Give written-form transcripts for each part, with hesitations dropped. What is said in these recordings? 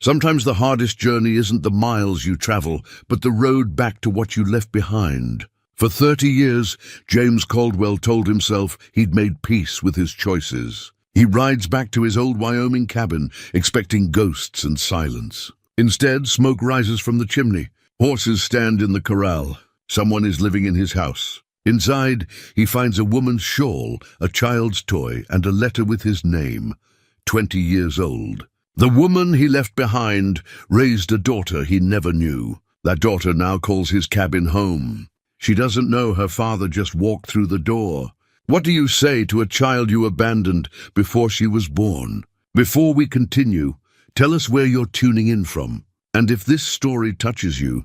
Sometimes the hardest journey isn't the miles you travel, but the road back to what you left behind. For 30 years, James Caldwell told himself he'd made peace with his choices. He rides back to his old Wyoming cabin, expecting ghosts and silence. Instead, smoke rises from the chimney. Horses stand in the corral. Someone is living in his house. Inside, he finds a woman's shawl, a child's toy, and a letter with his name, 20 years old. The woman he left behind raised a daughter he never knew. That daughter now calls his cabin home. She doesn't know her father just walked through the door. What do you say to a child you abandoned before she was born? Before we continue, tell us where you're tuning in from. And if this story touches you,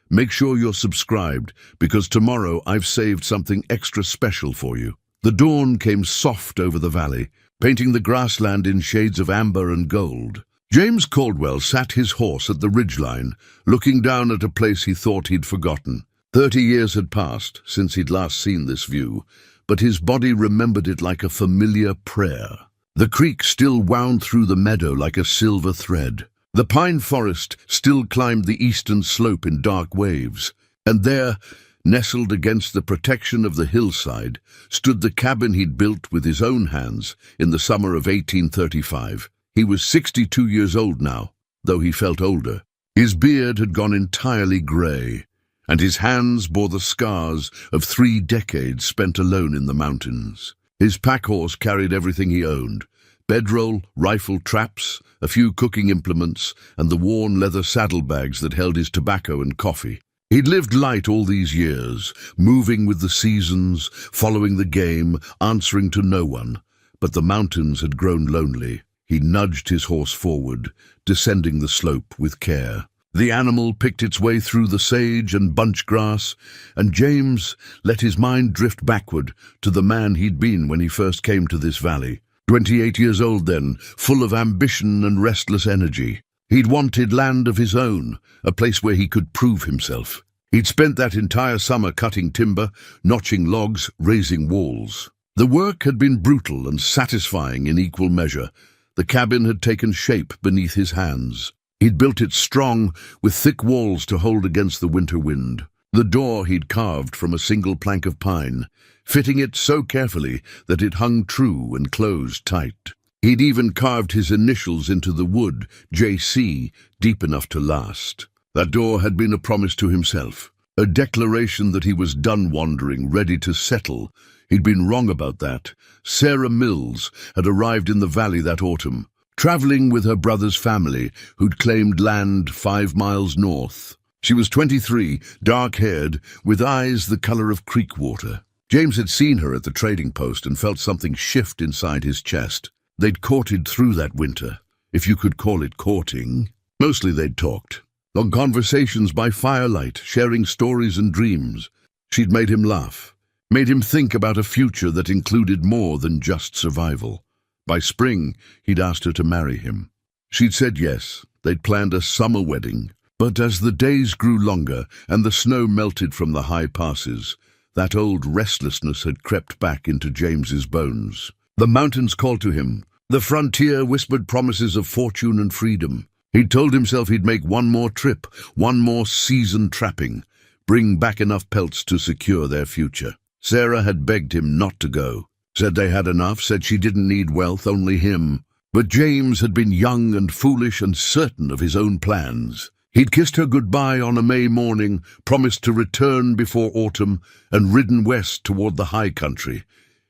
make sure you're subscribed, because tomorrow I've saved something extra special for you. The dawn came soft over the valley, painting the grassland in shades of amber and gold. James Caldwell sat his horse at the ridgeline, looking down at a place he thought he'd forgotten. 30 years had passed since he'd last seen this view, but his body remembered it like a familiar prayer. The creek still wound through the meadow like a silver thread. The pine forest still climbed the eastern slope in dark waves, and there, nestled against the protection of the hillside, stood the cabin he'd built with his own hands in the summer of 1835. He was 62 years old now, though he felt older. His beard had gone entirely grey, and his hands bore the scars of 3 decades spent alone in the mountains. His pack-horse carried everything he owned: bedroll, rifle, traps, a few cooking implements, and the worn leather saddlebags that held his tobacco and coffee. He'd lived light all these years, moving with the seasons, following the game, answering to no one. But the mountains had grown lonely. He nudged his horse forward, descending the slope with care. The animal picked its way through the sage and bunch grass, and James let his mind drift backward to the man he'd been when he first came to this valley. 28 years old then, full of ambition and restless energy. He'd wanted land of his own, a place where he could prove himself. He'd spent that entire summer cutting timber, notching logs, raising walls. The work had been brutal and satisfying in equal measure. The cabin had taken shape beneath his hands. He'd built it strong, with thick walls to hold against the winter wind. The door he'd carved from a single plank of pine, fitting it so carefully that it hung true and closed tight. He'd even carved his initials into the wood, J.C., deep enough to last. That door had been a promise to himself, a declaration that he was done wandering, ready to settle. He'd been wrong about that. Sarah Mills had arrived in the valley that autumn, traveling with her brother's family, who'd claimed land 5 miles north. She was 23, dark-haired, with eyes the color of creek water. James had seen her at the trading post and felt something shift inside his chest. They'd courted through that winter, if you could call it courting. Mostly they'd talked, long conversations by firelight, sharing stories and dreams. She'd made him laugh, made him think about a future that included more than just survival. By spring, he'd asked her to marry him. She'd said yes. They'd planned a summer wedding. But as the days grew longer and the snow melted from the high passes, that old restlessness had crept back into James's bones. The mountains called to him. The frontier whispered promises of fortune and freedom. He'd told himself he'd make one more trip, one more season trapping, bring back enough pelts to secure their future. Sarah had begged him not to go. Said they had enough, said she didn't need wealth, only him. But James had been young and foolish and certain of his own plans. He'd kissed her goodbye on a May morning, promised to return before autumn, and ridden west toward the high country.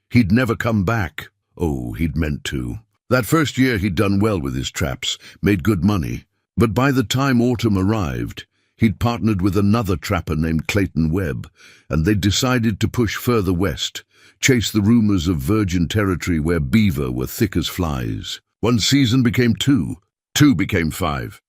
He'd never come back. Oh, he'd meant to. That first year he'd done well with his traps, made good money. But by the time autumn arrived, he'd partnered with another trapper named Clayton Webb, and they'd decided to push further west, chase the rumors of virgin territory where beaver were thick as flies. One season became 2, 2 became 5.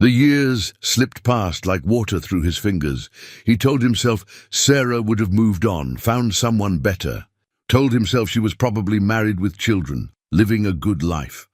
The years slipped past like water through his fingers. He told himself Sarah would have moved on, found someone better. Told himself she was probably married with children, living a good life.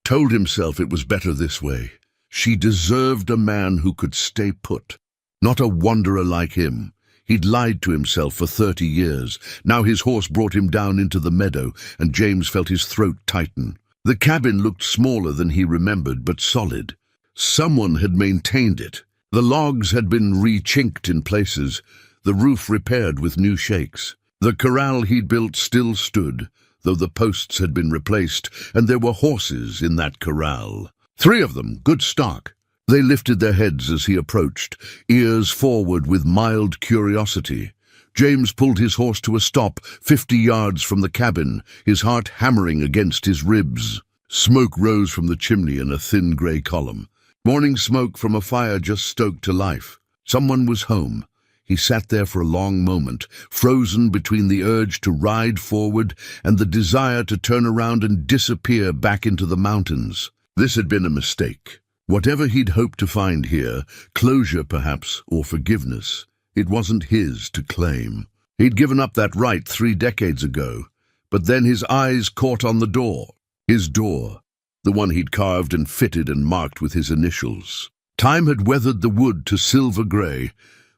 Told himself it was better this way. She deserved a man who could stay put, not a wanderer like him. He'd lied to himself for 30 years. Now his horse brought him down into the meadow, and James felt his throat tighten. The cabin looked smaller than he remembered, but solid. Someone had maintained it. The logs had been re-chinked in places, the roof repaired with new shakes. The corral he'd built still stood, though the posts had been replaced, and there were horses in that corral. 3 of them, good stock. They lifted their heads as he approached, ears forward with mild curiosity. James pulled his horse to a stop 50 yards from the cabin, his heart hammering against his ribs. Smoke rose from the chimney in a thin grey column. Morning smoke from a fire just stoked to life. Someone was home. He sat there for a long moment, frozen between the urge to ride forward and the desire to turn around and disappear back into the mountains. This had been a mistake. Whatever he'd hoped to find here, closure perhaps, or forgiveness, it wasn't his to claim. He'd given up that right 3 decades ago, but then his eyes caught on the door. His door, the one he'd carved and fitted and marked with his initials. Time had weathered the wood to silver grey,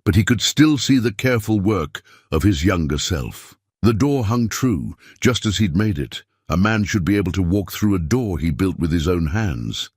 but he could still see the careful work of his younger self. The door hung true, just as he'd made it. A man should be able to walk through a door he built with his own hands.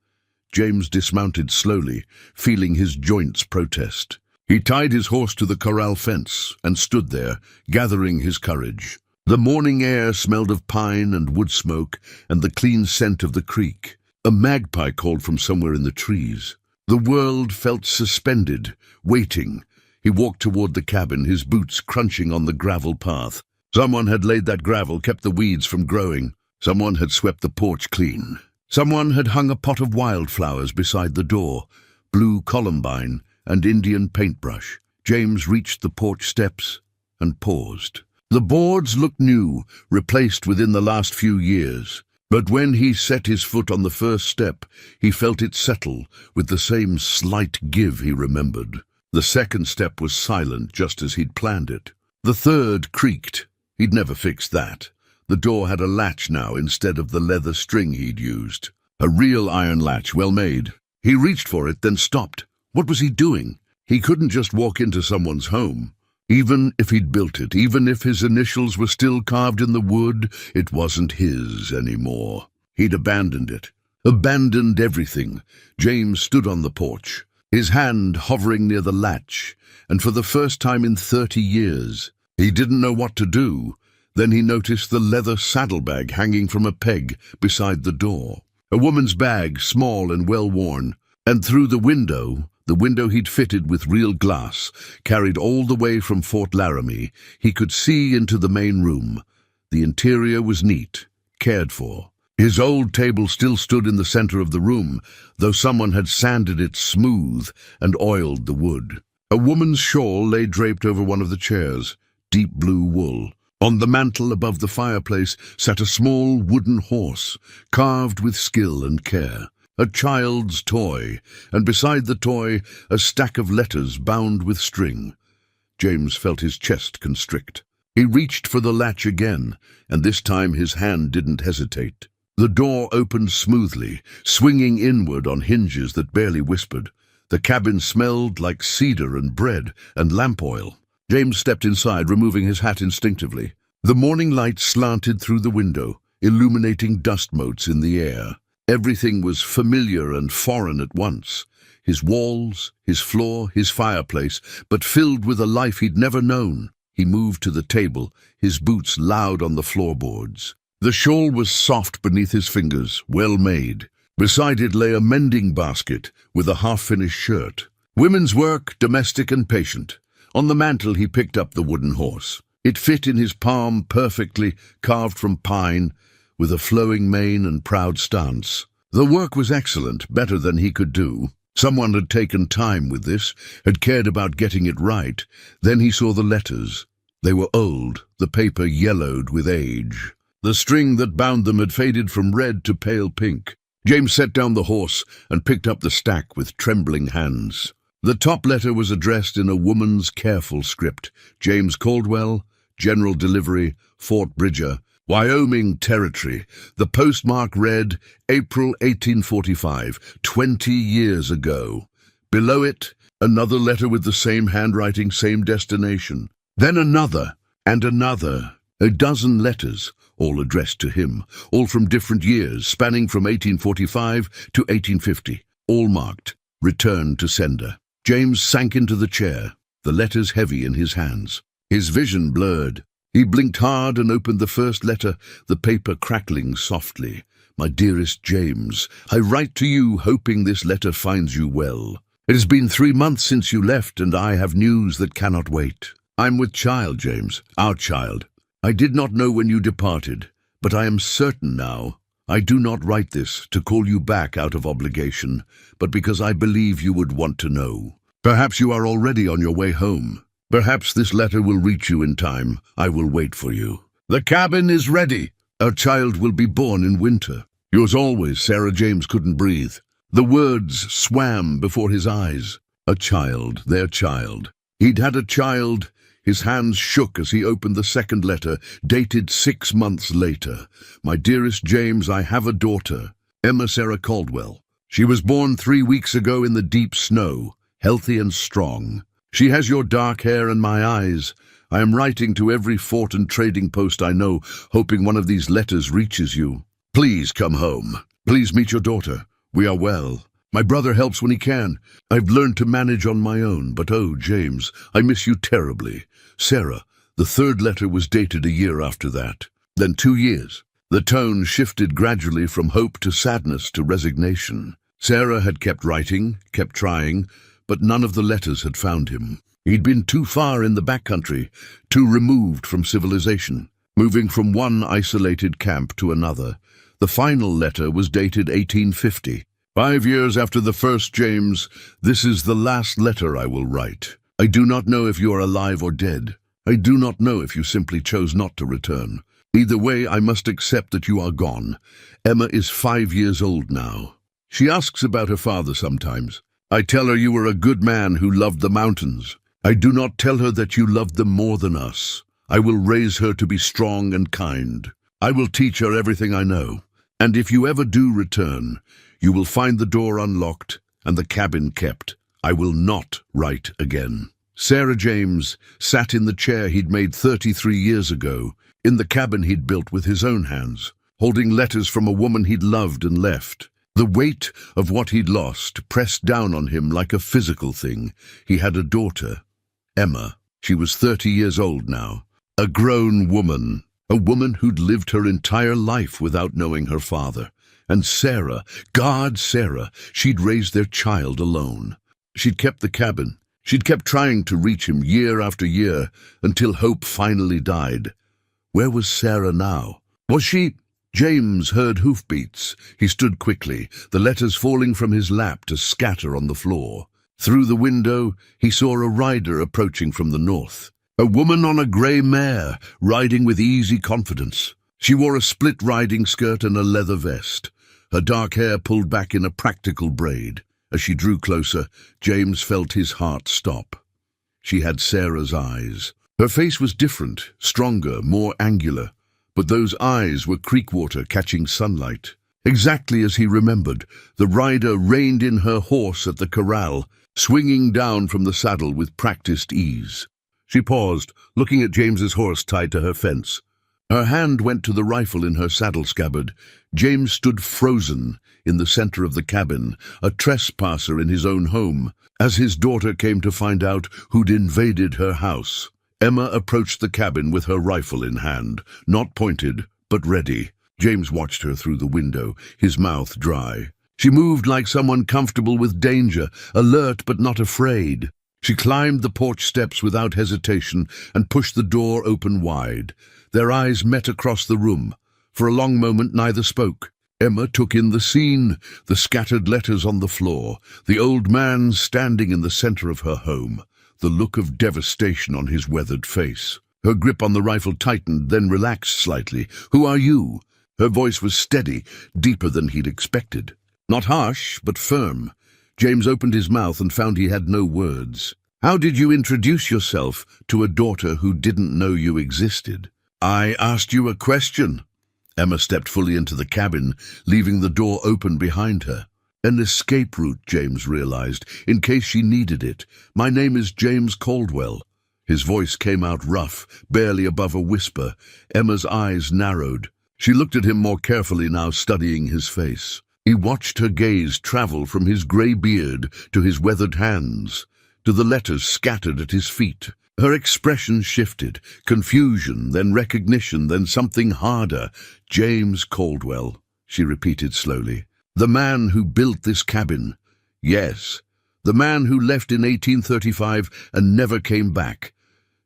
James dismounted slowly, feeling his joints protest. He tied his horse to the corral fence and stood there, gathering his courage. The morning air smelled of pine and wood smoke and the clean scent of the creek. A magpie called from somewhere in the trees. The world felt suspended, waiting. He walked toward the cabin, his boots crunching on the gravel path. Someone had laid that gravel, kept the weeds from growing. Someone had swept the porch clean. Someone had hung a pot of wildflowers beside the door, blue columbine and Indian paintbrush. James reached the porch steps and paused. The boards looked new, replaced within the last few years. But when he set his foot on the first step, he felt it settle with the same slight give he remembered. The second step was silent, just as he'd planned it. The third creaked. He'd never fixed that. The door had a latch now instead of the leather string he'd used. A real iron latch, well made. He reached for it, then stopped. What was he doing? He couldn't just walk into someone's home. Even if he'd built it, even if his initials were still carved in the wood, it wasn't his anymore. He'd abandoned it. Abandoned everything. James stood on the porch, his hand hovering near the latch, and for the first time in 30 years, he didn't know what to do. Then he noticed the leather saddlebag hanging from a peg beside the door. A woman's bag, small and well-worn, and through the window he'd fitted with real glass, carried all the way from Fort Laramie, he could see into the main room. The interior was neat, cared for. His old table still stood in the center of the room, though someone had sanded it smooth and oiled the wood. A woman's shawl lay draped over one of the chairs, deep blue wool. On the mantel above the fireplace sat a small wooden horse, carved with skill and care. A child's toy, and beside the toy a stack of letters bound with string. James felt his chest constrict. He reached for the latch again, and this time his hand didn't hesitate. The door opened smoothly, swinging inward on hinges that barely whispered. The cabin smelled like cedar and bread and lamp oil. James stepped inside, removing his hat instinctively. The morning light slanted through the window, illuminating dust motes in the air. Everything was familiar and foreign at once. His walls, his floor, his fireplace, but filled with a life he'd never known. He moved to the table, his boots loud on the floorboards. The shawl was soft beneath his fingers, well made. Beside it lay a mending basket with a half-finished shirt. Women's work, domestic and patient. On the mantel he picked up the wooden horse. It fit in his palm perfectly, carved from pine, with a flowing mane and proud stance. The work was excellent, better than he could do. Someone had taken time with this, had cared about getting it right. Then he saw the letters. They were old, the paper yellowed with age. The string that bound them had faded from red to pale pink. James set down the horse and picked up the stack with trembling hands. The top letter was addressed in a woman's careful script. James Caldwell, General Delivery, Fort Bridger, Wyoming Territory. The postmark read, April 1845, 20 years ago. Below it, another letter with the same handwriting, same destination. Then another, and another. A dozen letters, all addressed to him, all from different years, spanning from 1845 to 1850, all marked Return to sender. James sank into the chair, the letters heavy in his hands. His vision blurred. He blinked hard and opened the first letter, the paper crackling softly. My dearest James, I write to you hoping this letter finds you well. It has been 3 months since you left, and I have news that cannot wait. I'm with child, James, our child. I did not know when you departed, but I am certain now. I do not write this to call you back out of obligation, but because I believe you would want to know. Perhaps you are already on your way home. Perhaps this letter will reach you in time. I will wait for you. The cabin is ready. Our child will be born in winter. Yours always, Sarah. James couldn't breathe. The words swam before his eyes. A child, their child. He'd had a child. His hands shook as he opened the second letter, dated 6 months later. My dearest James, I have a daughter, Emma Sarah Caldwell. She was born 3 weeks ago in the deep snow, healthy and strong. She has your dark hair and my eyes. I am writing to every fort and trading post I know, hoping one of these letters reaches you. Please come home. Please meet your daughter. We are well. My brother helps when he can. I've learned to manage on my own, but oh, James, I miss you terribly. Sarah. The third letter was dated a year after that. Then 2 years. The tone shifted gradually from hope to sadness to resignation. Sarah had kept writing, kept trying, but none of the letters had found him. He'd been too far in the backcountry, too removed from civilization, moving from one isolated camp to another. The final letter was dated 1850. 5 years after the first, James, this is the last letter I will write. I do not know if you are alive or dead. I do not know if you simply chose not to return. Either way, I must accept that you are gone. Emma is 5 years old now. She asks about her father sometimes. I tell her you were a good man who loved the mountains. I do not tell her that you loved them more than us. I will raise her to be strong and kind. I will teach her everything I know. And if you ever do return, you will find the door unlocked and the cabin kept. I will not write again. Sarah. James sat in the chair he'd made 33 years ago, in the cabin he'd built with his own hands, holding letters from a woman he'd loved and left. The weight of what he'd lost pressed down on him like a physical thing. He had a daughter, Emma. She was 30 years old now, a grown woman, a woman who'd lived her entire life without knowing her father. And Sarah, God, Sarah, she'd raised their child alone. She'd kept the cabin. She'd kept trying to reach him year after year until hope finally died. Where was Sarah now? Was she? James heard hoofbeats. He stood quickly, the letters falling from his lap to scatter on the floor. Through the window, he saw a rider approaching from the north. A woman on a grey mare, riding with easy confidence. She wore a split riding skirt and a leather vest, her dark hair pulled back in a practical braid. As she drew closer, James felt his heart stop. She had Sarah's eyes. Her face was different, stronger, more angular, but those eyes were creek water catching sunlight. Exactly as he remembered, the rider reined in her horse at the corral, swinging down from the saddle with practiced ease. She paused, looking at James's horse tied to her fence. Her hand went to the rifle in her saddle scabbard. James stood frozen in the center of the cabin, a trespasser in his own home, as his daughter came to find out who'd invaded her house. Emma approached the cabin with her rifle in hand, not pointed, but ready. James watched her through the window, his mouth dry. She moved like someone comfortable with danger, alert but not afraid. She climbed the porch steps without hesitation and pushed the door open wide. Their eyes met across the room. For a long moment neither spoke. Emma took in the scene, the scattered letters on the floor, the old man standing in the center of her home, the look of devastation on his weathered face. Her grip on the rifle tightened, then relaxed slightly. "Who are you?" Her voice was steady, deeper than he'd expected. Not harsh, but firm. James opened his mouth and found he had no words. "How did you introduce yourself to a daughter who didn't know you existed?" "I asked you a question." Emma stepped fully into the cabin, leaving the door open behind her. An escape route, James realized, in case she needed it. "My name is James Caldwell." His voice came out rough, barely above a whisper. Emma's eyes narrowed. She looked at him more carefully now, studying his face. He watched her gaze travel from his grey beard to his weathered hands, to the letters scattered at his feet. Her expression shifted, confusion, then recognition, then something harder. "James Caldwell," she repeated slowly. "The man who built this cabin." "Yes, the man who left in 1835 and never came back."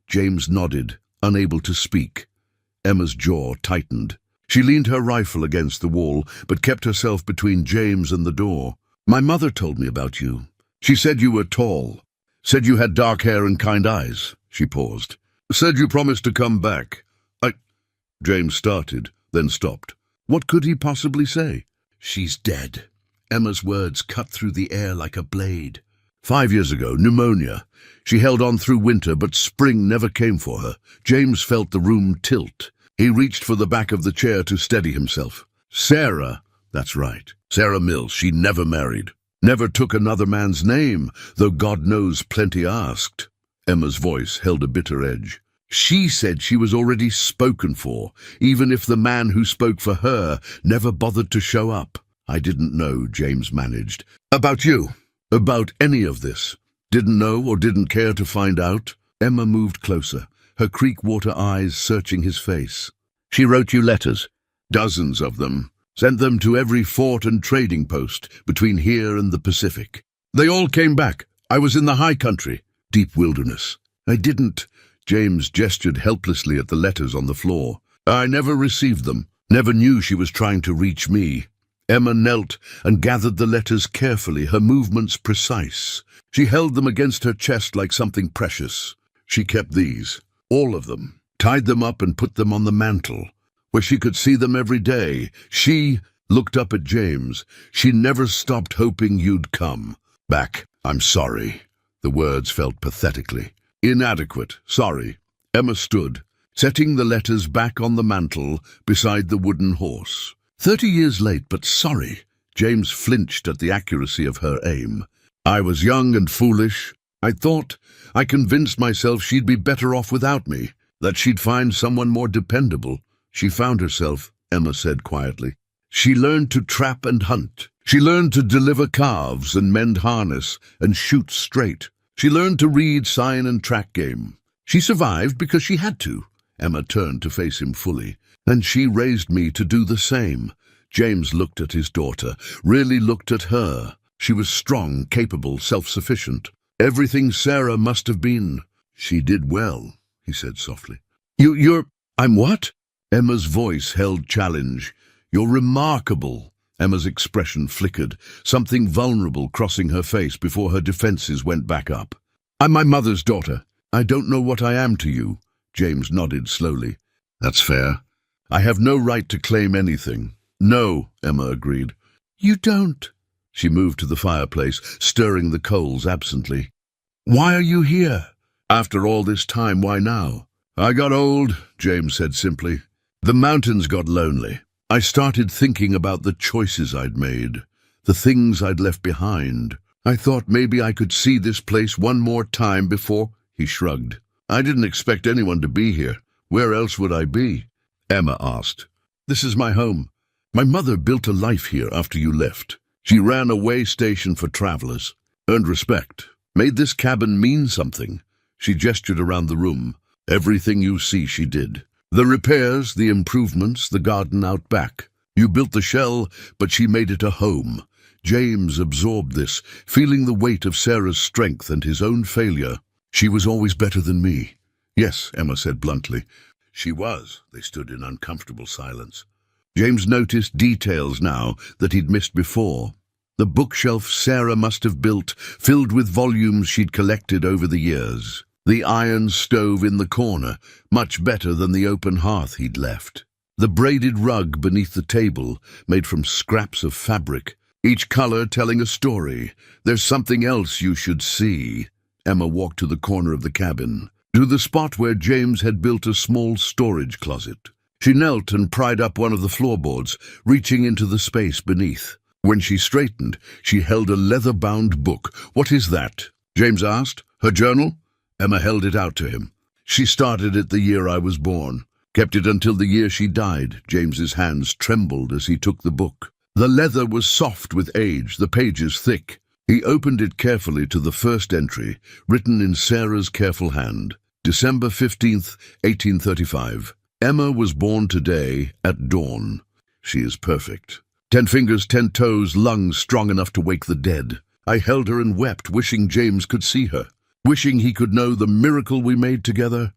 James nodded, unable to speak. Emma's jaw tightened. She leaned her rifle against the wall, but kept herself between James and the door. "My mother told me about you. She said you were tall. Said you had dark hair and kind eyes." She paused. "Said you promised to come back." James started, then stopped. What could he possibly say? "She's dead." Emma's words cut through the air like a blade. 5 years ago, pneumonia. She held on through winter, but spring never came for her. James felt the room tilt. He reached for the back of the chair to steady himself. "Sarah." "That's right. Sarah Mills. She never married. Never took another man's name, though God knows plenty asked." Emma's voice held a bitter edge. "She said she was already spoken for, even if the man who spoke for her never bothered to show up." "I didn't know," James managed. "About you. About any of this. Didn't know or didn't care to find out." Emma moved closer, her creek-water eyes searching his face. "She wrote you letters. Dozens of them. Sent them to every fort and trading post between here and the Pacific. They all came back. I was in the high country. Deep wilderness. I didn't." James gestured helplessly at the letters on the floor. "I never received them. Never knew she was trying to reach me." Emma knelt and gathered the letters carefully, her movements precise. She held them against her chest like something precious. She kept these, all of them, tied them up and put them on the mantel, where she could see them every day. She looked up at James. "She never stopped hoping you'd come back." "I'm sorry." The words felt pathetically inadequate. "Sorry." Emma stood, setting the letters back on the mantel beside the wooden horse. 30 years late, but sorry. James flinched at the accuracy of her aim. "I was young and foolish. I convinced myself she'd be better off without me, that she'd find someone more dependable. She found herself," Emma said quietly. "She learned to trap and hunt. She learned to deliver calves and mend harness and shoot straight. She learned to read sign and track game. She survived because she had to." Emma turned to face him fully. "And she raised me to do the same." James looked at his daughter, really looked at her. She was strong, capable, self-sufficient. Everything Sarah must have been. "She did well," he said softly. I'm what?" Emma's voice held challenge. "You're remarkable." Emma's expression flickered, something vulnerable crossing her face before her defenses went back up. "I'm my mother's daughter. I don't know what I am to you." James nodded slowly. "That's fair. I have no right to claim anything." "No," Emma agreed. "You don't." She moved to the fireplace, stirring the coals absently. "Why are you here?" "After all this time, why now?" "I got old," James said simply. "The mountains got lonely. I started thinking about the choices I'd made, the things I'd left behind. I thought maybe I could see this place one more time before—" He shrugged. "I didn't expect anyone to be here. Where else would I be?" Emma asked. "This is my home. My mother built a life here after you left. She ran a way station for travelers, earned respect, made this cabin mean something." She gestured around the room. "Everything you see she did. The repairs, the improvements, the garden out back. You built the shell, but she made it a home." James absorbed this, feeling the weight of Sarah's strength and his own failure. "She was always better than me." "Yes," Emma said bluntly. "She was." They stood in uncomfortable silence. James noticed details now that he'd missed before. The bookshelf Sarah must have built, filled with volumes she'd collected over the years. The iron stove in the corner, much better than the open hearth he'd left. The braided rug beneath the table, made from scraps of fabric, each color telling a story. "There's something else you should see." Emma walked to the corner of the cabin, to the spot where James had built a small storage closet. She knelt and pried up one of the floorboards, reaching into the space beneath. When she straightened, she held a leather-bound book. "What is that?" James asked. "Her journal?" Emma held it out to him. "She started it the year I was born. Kept it until the year she died." James's hands trembled as he took the book. The leather was soft with age, the pages thick. He opened it carefully to the first entry, written in Sarah's careful hand. December 15th, 1835. Emma was born today at dawn. She is perfect. 10 fingers, 10 toes, lungs strong enough to wake the dead. I held her and wept, wishing James could see her, wishing he could know the miracle we made together.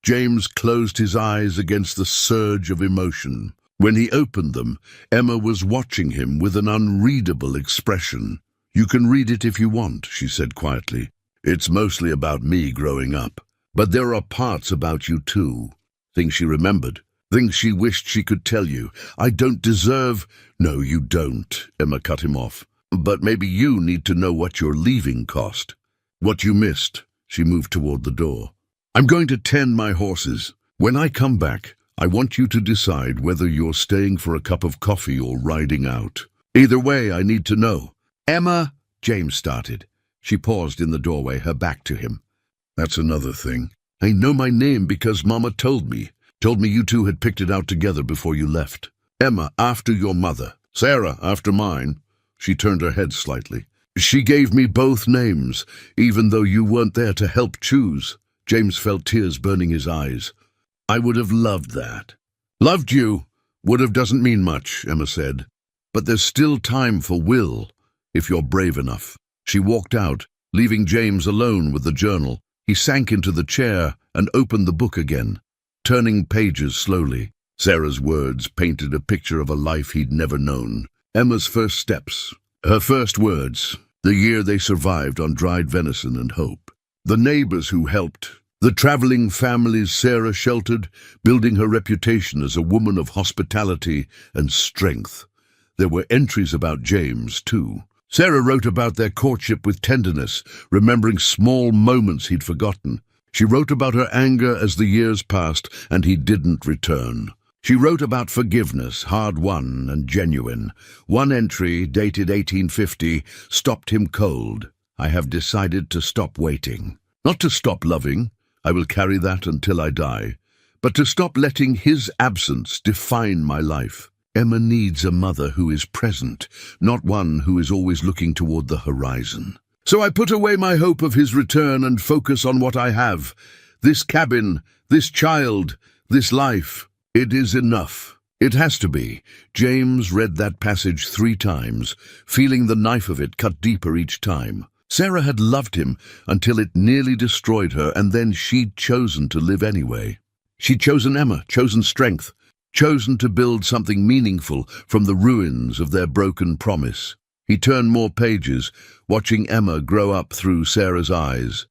James closed his eyes against the surge of emotion. When he opened them, Emma was watching him with an unreadable expression. "You can read it if you want," she said quietly. "It's mostly about me growing up. But there are parts about you too. Things she remembered. Things she wished she could tell you. I don't deserve—" "No, you don't," Emma cut him off. "But maybe you need to know what your leaving cost. What you missed." She moved toward the door. "I'm going to tend my horses. When I come back, I want you to decide whether you're staying for a cup of coffee or riding out. Either way, I need to know." "Emma," James started. She paused in the doorway, her back to him. "That's another thing. I know my name because Mama told me. Told me you two had picked it out together before you left. Emma after your mother, Sarah after mine." She turned her head slightly. "She gave me both names, even though you weren't there to help choose." James felt tears burning his eyes. "I would have loved that." "Loved you. Would have doesn't mean much," Emma said. "But there's still time for will, if you're brave enough." She walked out, leaving James alone with the journal. He sank into the chair and opened the book again, turning pages slowly. Sarah's words painted a picture of a life he'd never known. Emma's first steps, her first words, the year they survived on dried venison and hope. The neighbors who helped, the traveling families Sarah sheltered, building her reputation as a woman of hospitality and strength. There were entries about James, too. Sarah wrote about their courtship with tenderness, remembering small moments he'd forgotten. She wrote about her anger as the years passed and he didn't return. She wrote about forgiveness, hard-won and genuine. One entry, dated 1850, stopped him cold. "I have decided to stop waiting. Not to stop loving, I will carry that until I die, but to stop letting his absence define my life. Emma needs a mother who is present, not one who is always looking toward the horizon. So I put away my hope of his return and focus on what I have. This cabin, this child, this life. It is enough. It has to be." James read that passage 3 times, feeling the knife of it cut deeper each time. Sarah had loved him until it nearly destroyed her, and then she'd chosen to live anyway. She'd chosen Emma, chosen strength, chosen to build something meaningful from the ruins of their broken promise. He turned more pages, watching Emma grow up through Sarah's eyes.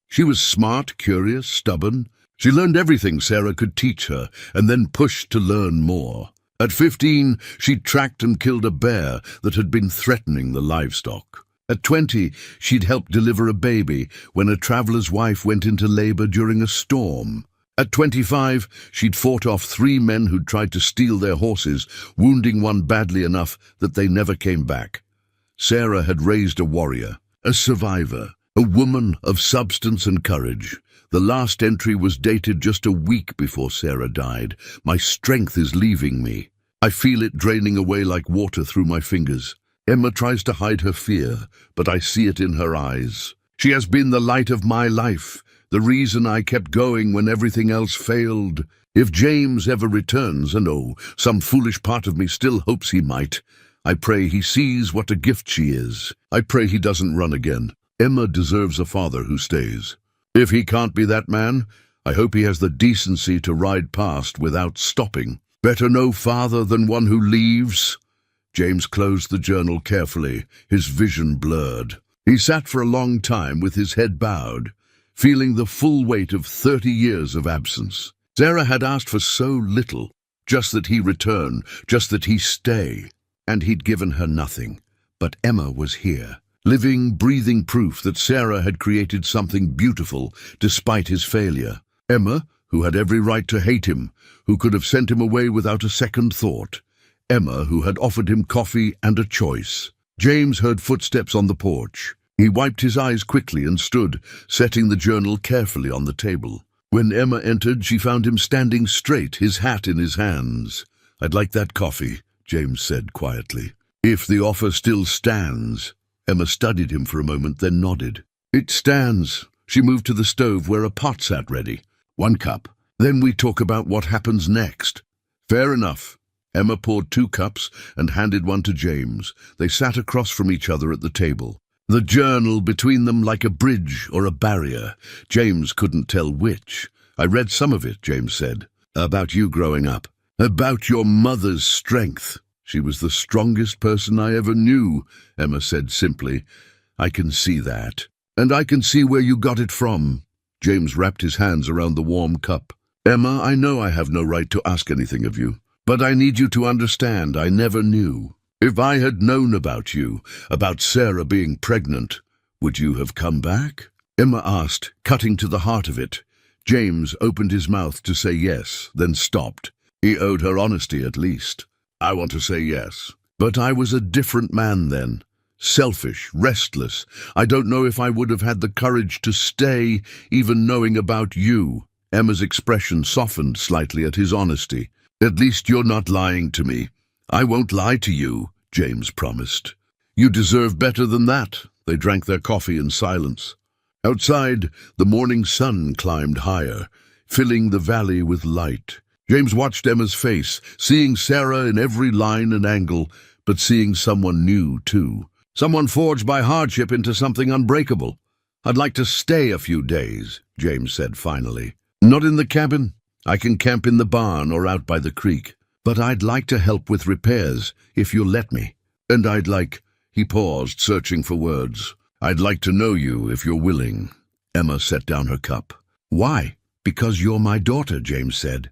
She was smart, curious, stubborn. She learned everything Sarah could teach her, and then pushed to learn more. At 15, she'd tracked and killed a bear that had been threatening the livestock. At 20, she'd helped deliver a baby when a traveler's wife went into labor during a storm. At 25, she'd fought off 3 men who'd tried to steal their horses, wounding one badly enough that they never came back. Sarah had raised a warrior, a survivor, a woman of substance and courage. The last entry was dated just a week before Sarah died. "My strength is leaving me. I feel it draining away like water through my fingers." Emma tries to hide her fear, but I see it in her eyes. "She has been the light of my life, the reason I kept going when everything else failed. If James ever returns, and some foolish part of me still hopes he might, I pray he sees what a gift she is. I pray he doesn't run again. Emma deserves a father who stays. If he can't be that man, I hope he has the decency to ride past without stopping. Better no father than one who leaves." James closed the journal carefully, his vision blurred. He sat for a long time with his head bowed, feeling the full weight of 30 years of absence. Sarah had asked for so little, just that he return, just that he stay, and he'd given her nothing. But Emma was here, living, breathing proof that Sarah had created something beautiful despite his failure. Emma, who had every right to hate him, who could have sent him away without a second thought. Emma, who had offered him coffee and a choice. James heard footsteps on the porch. He wiped his eyes quickly and stood, setting the journal carefully on the table. When Emma entered, she found him standing straight, his hat in his hands. "I'd like that coffee," James said quietly. "If the offer still stands." Emma studied him for a moment, then nodded. "It stands." She moved to the stove where a pot sat ready. "1 cup. Then we talk about what happens next." "Fair enough." Emma poured 2 cups and handed one to James. They sat across from each other at the table. The journal between them like a bridge or a barrier. James couldn't tell which. "I read some of it," James said. "About you growing up. About your mother's strength." "She was the strongest person I ever knew," Emma said simply. "I can see that. And I can see where you got it from." James wrapped his hands around the warm cup. "Emma, I know I have no right to ask anything of you, but I need you to understand I never knew. If I had known about you, about Sarah being pregnant, would you have come back?" Emma asked, cutting to the heart of it. James opened his mouth to say yes, then stopped. He owed her honesty at least. "I want to say yes. But I was a different man then. Selfish, restless. I don't know if I would have had the courage to stay, even knowing about you." Emma's expression softened slightly at his honesty. "At least you're not lying to me." "I won't lie to you," James promised. "You deserve better than that." They drank their coffee in silence. Outside, the morning sun climbed higher, filling the valley with light. James watched Emma's face, seeing Sarah in every line and angle, but seeing someone new too. Someone forged by hardship into something unbreakable. "I'd like to stay a few days," James said finally. "Not in the cabin. I can camp in the barn or out by the creek. But I'd like to help with repairs, if you'll let me. And I'd like—" He paused, searching for words. "I'd like to know you, if you're willing." Emma set down her cup. "Why?" "Because you're my daughter," James said.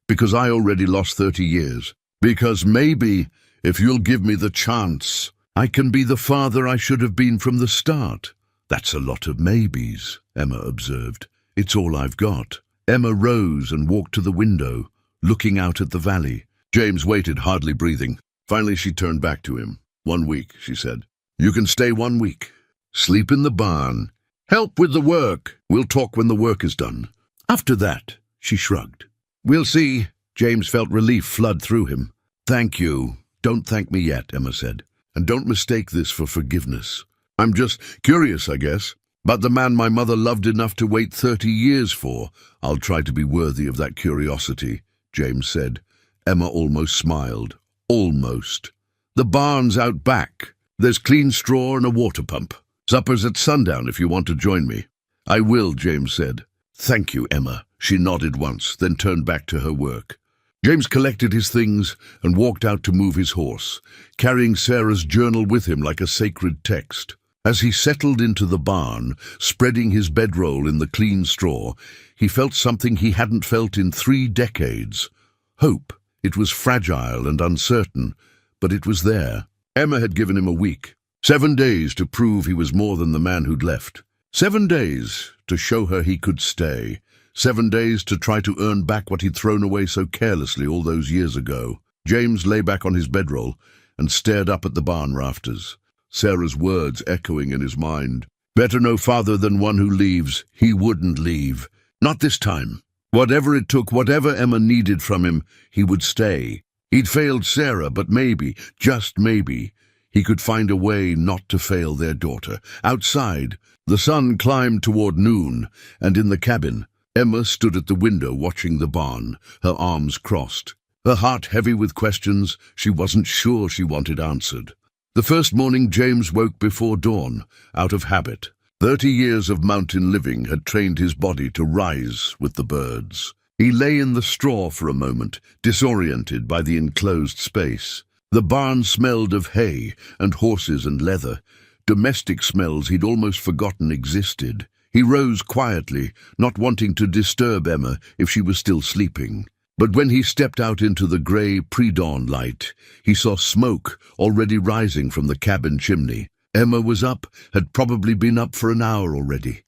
"Because I already lost 30 years. Because maybe, if you'll give me the chance, I can be the father I should have been from the start." "That's a lot of maybes," Emma observed. "It's all I've got." Emma rose and walked to the window, looking out at the valley. James waited, hardly breathing. Finally she turned back to him. 1 week, she said. "You can stay 1 week. Sleep in the barn. Help with the work. We'll talk when the work is done. After that," she shrugged. "We'll see." James felt relief flood through him. "Thank you." "Don't thank me yet," Emma said. "And don't mistake this for forgiveness. I'm just curious, I guess. But the man my mother loved enough to wait 30 years for. I'll try to be worthy of that curiosity," James said. Emma almost smiled. Almost. "The barn's out back. There's clean straw and a water pump. Supper's at sundown if you want to join me." "I will," James said. "Thank you, Emma." She nodded once, then turned back to her work. James collected his things and walked out to move his horse, carrying Sarah's journal with him like a sacred text. As he settled into the barn, spreading his bedroll in the clean straw, he felt something he hadn't felt in 3 decades. Hope. It was fragile and uncertain, but it was there. Emma had given him a week. 7 days to prove he was more than the man who'd left. 7 days to show her he could stay. 7 days to try to earn back what he'd thrown away so carelessly all those years ago. James lay back on his bedroll and stared up at the barn rafters. Sarah's words echoing in his mind. Better no father than one who leaves. He wouldn't leave. Not this time. Whatever it took, whatever Emma needed from him, he would stay. He'd failed Sarah, but maybe, just maybe, he could find a way not to fail their daughter. Outside, the sun climbed toward noon, and in the cabin, Emma stood at the window watching the barn, her arms crossed. Her heart heavy with questions she wasn't sure she wanted answered. The first morning James woke before dawn, out of habit. 30 years of mountain living had trained his body to rise with the birds. He lay in the straw for a moment, disoriented by the enclosed space. The barn smelled of hay and horses and leather, domestic smells he'd almost forgotten existed. He rose quietly, not wanting to disturb Emma if she was still sleeping. But when he stepped out into the grey pre-dawn light, he saw smoke already rising from the cabin chimney. Emma was up, had probably been up for an hour already.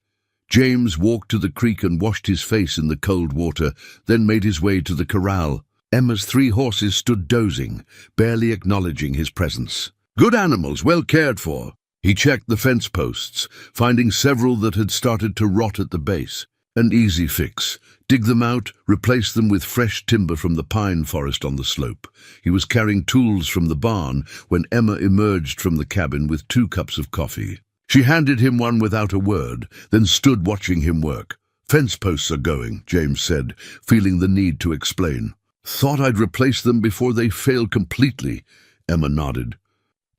James walked to the creek and washed his face in the cold water, then made his way to the corral. Emma's 3 horses stood dozing, barely acknowledging his presence. Good animals, well cared for. He checked the fence posts, finding several that had started to rot at the base. An easy fix. Dig them out, replace them with fresh timber from the pine forest on the slope. He was carrying tools from the barn when Emma emerged from the cabin with 2 cups of coffee. She handed him one without a word, then stood watching him work. "Fence posts are going," James said, feeling the need to explain. "Thought I'd replace them before they fail completely," Emma nodded.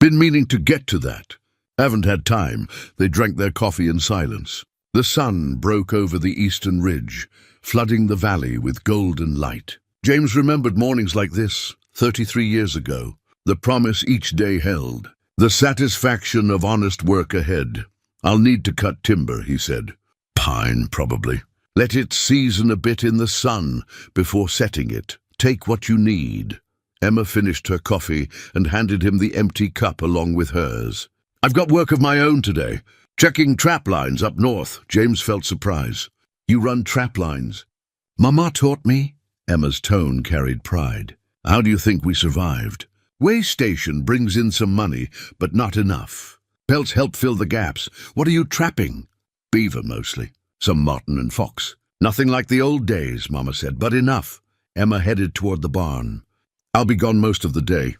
"Been meaning to get to that. Haven't had time." They drank their coffee in silence. The sun broke over the eastern ridge, flooding the valley with golden light. James remembered mornings like this, 33 years ago. The promise each day held. The satisfaction of honest work ahead. "I'll need to cut timber," he said. "Pine, probably. Let it season a bit in the sun before setting it. Take what you need." Emma finished her coffee and handed him the empty cup along with hers. "I've got work of my own today. Checking trap lines up north." James felt surprise. "You run trap lines?" "Mama taught me." Emma's tone carried pride. "How do you think we survived?" "Way station brings in some money, but not enough. Pelts help fill the gaps. What are you trapping?" "Beaver, mostly. Some marten and fox. Nothing like the old days," Mama said, "but enough." Emma headed toward the barn. "I'll be gone most of the day.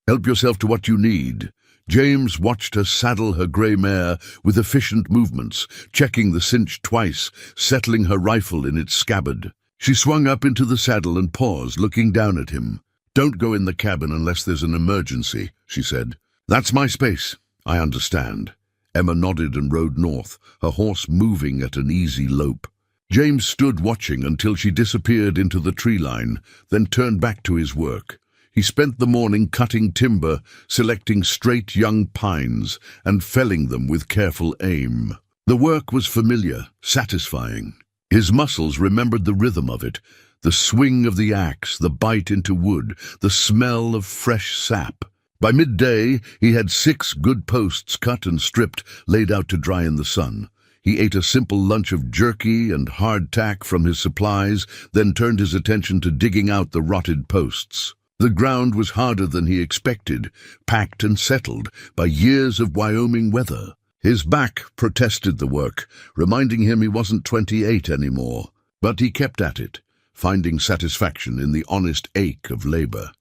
Help yourself to what you need." James watched her saddle her grey mare with efficient movements, checking the cinch twice, settling her rifle in its scabbard. She swung up into the saddle and paused, looking down at him. "Don't go in the cabin unless there's an emergency," she said. "That's my space. I understand." Emma nodded and rode north, her horse moving at an easy lope. James stood watching until she disappeared into the tree line, then turned back to his work. He spent the morning cutting timber, selecting straight young pines, and felling them with careful aim. The work was familiar, satisfying. His muscles remembered the rhythm of it, the swing of the axe, the bite into wood, the smell of fresh sap. By midday, he had 6 good posts cut and stripped, laid out to dry in the sun. He ate a simple lunch of jerky and hardtack from his supplies, then turned his attention to digging out the rotted posts. The ground was harder than he expected, packed and settled by years of Wyoming weather. His back protested the work, reminding him he wasn't 28 anymore. But he kept at it, finding satisfaction in the honest ache of labor.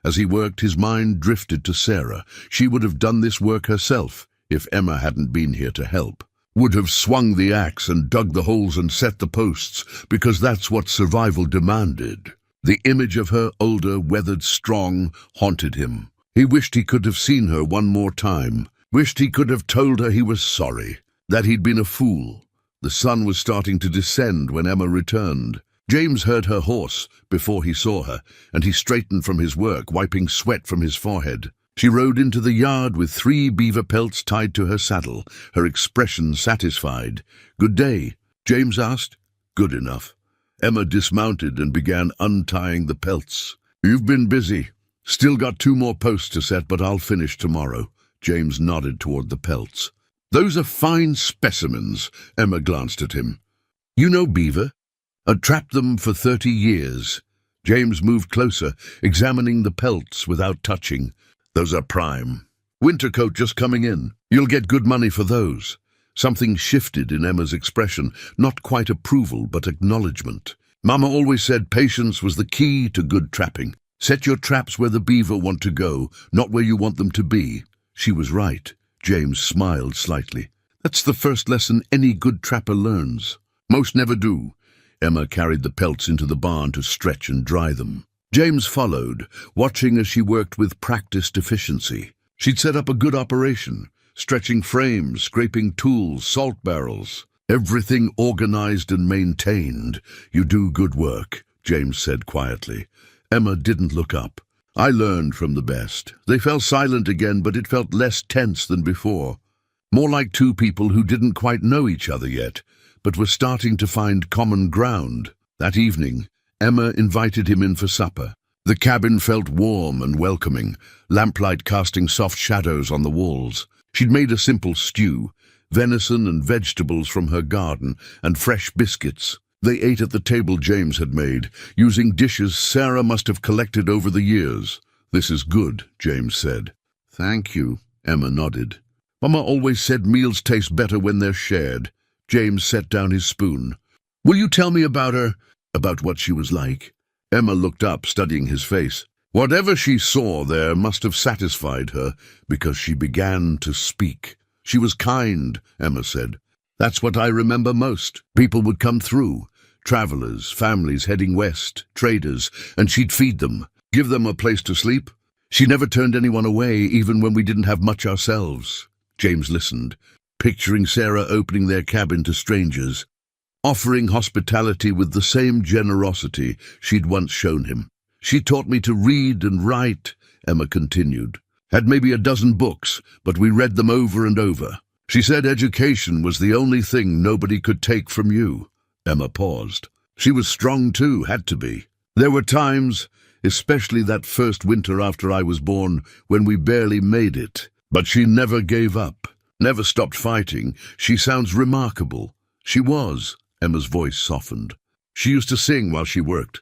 As he worked, his mind drifted to Sarah. She would have done this work herself if Emma hadn't been here to help. Would have swung the axe and dug the holes and set the posts, because that's what survival demanded. The image of her, older, weathered, strong, haunted him. He wished he could have seen her one more time, wished he could have told her he was sorry, that he'd been a fool. The sun was starting to descend when Emma returned. James heard her horse before he saw her, and he straightened from his work, wiping sweat from his forehead. She rode into the yard with 3 beaver pelts tied to her saddle, her expression satisfied. "Good day?" James asked. "Good enough." Emma dismounted and began untying the pelts. "You've been busy. Still got 2 more posts to set, but I'll finish tomorrow." James nodded toward the pelts. "Those are fine specimens." Emma glanced at him. "You know beaver?" "I'd trapped them for 30 years. James moved closer, examining the pelts without touching. "Those are prime. Winter coat just coming in. You'll get good money for those." Something shifted in Emma's expression, not quite approval, but acknowledgement. "Mama always said patience was the key to good trapping. Set your traps where the beaver want to go, not where you want them to be." She was right. James smiled slightly. "That's the first lesson any good trapper learns. Most never do." Emma carried the pelts into the barn to stretch and dry them. James followed, watching as she worked with practiced efficiency. She'd set up a good operation, stretching frames, scraping tools, salt barrels. Everything organized and maintained. "You do good work," James said quietly. Emma didn't look up. "I learned from the best." They fell silent again, but it felt less tense than before. More like 2 people who didn't quite know each other yet, but were starting to find common ground. That evening, Emma invited him in for supper. The cabin felt warm and welcoming, lamplight casting soft shadows on the walls. She'd made a simple stew, venison and vegetables from her garden, and fresh biscuits. They ate at the table James had made, using dishes Sarah must have collected over the years. "This is good," James said. "Thank you," Emma nodded. "Mama always said meals taste better when they're shared." James set down his spoon. Will you tell me about her? About what she was like? Emma looked up, studying his face. Whatever she saw there must have satisfied her, because she began to speak. She was kind, Emma said. That's what I remember most. People would come through. Travelers, families heading west, traders, and she'd feed them, give them a place to sleep. She never turned anyone away, even when we didn't have much ourselves. James listened, picturing Sarah opening their cabin to strangers, offering hospitality with the same generosity she'd once shown him. She taught me to read and write, Emma continued. Had maybe a dozen books, but we read them over and over. She said education was the only thing nobody could take from you. Emma paused. She was strong too, had to be. There were times, especially that first winter after I was born, when we barely made it. But she never gave up, never stopped fighting. She sounds remarkable. She was. Emma's voice softened. She used to sing while she worked.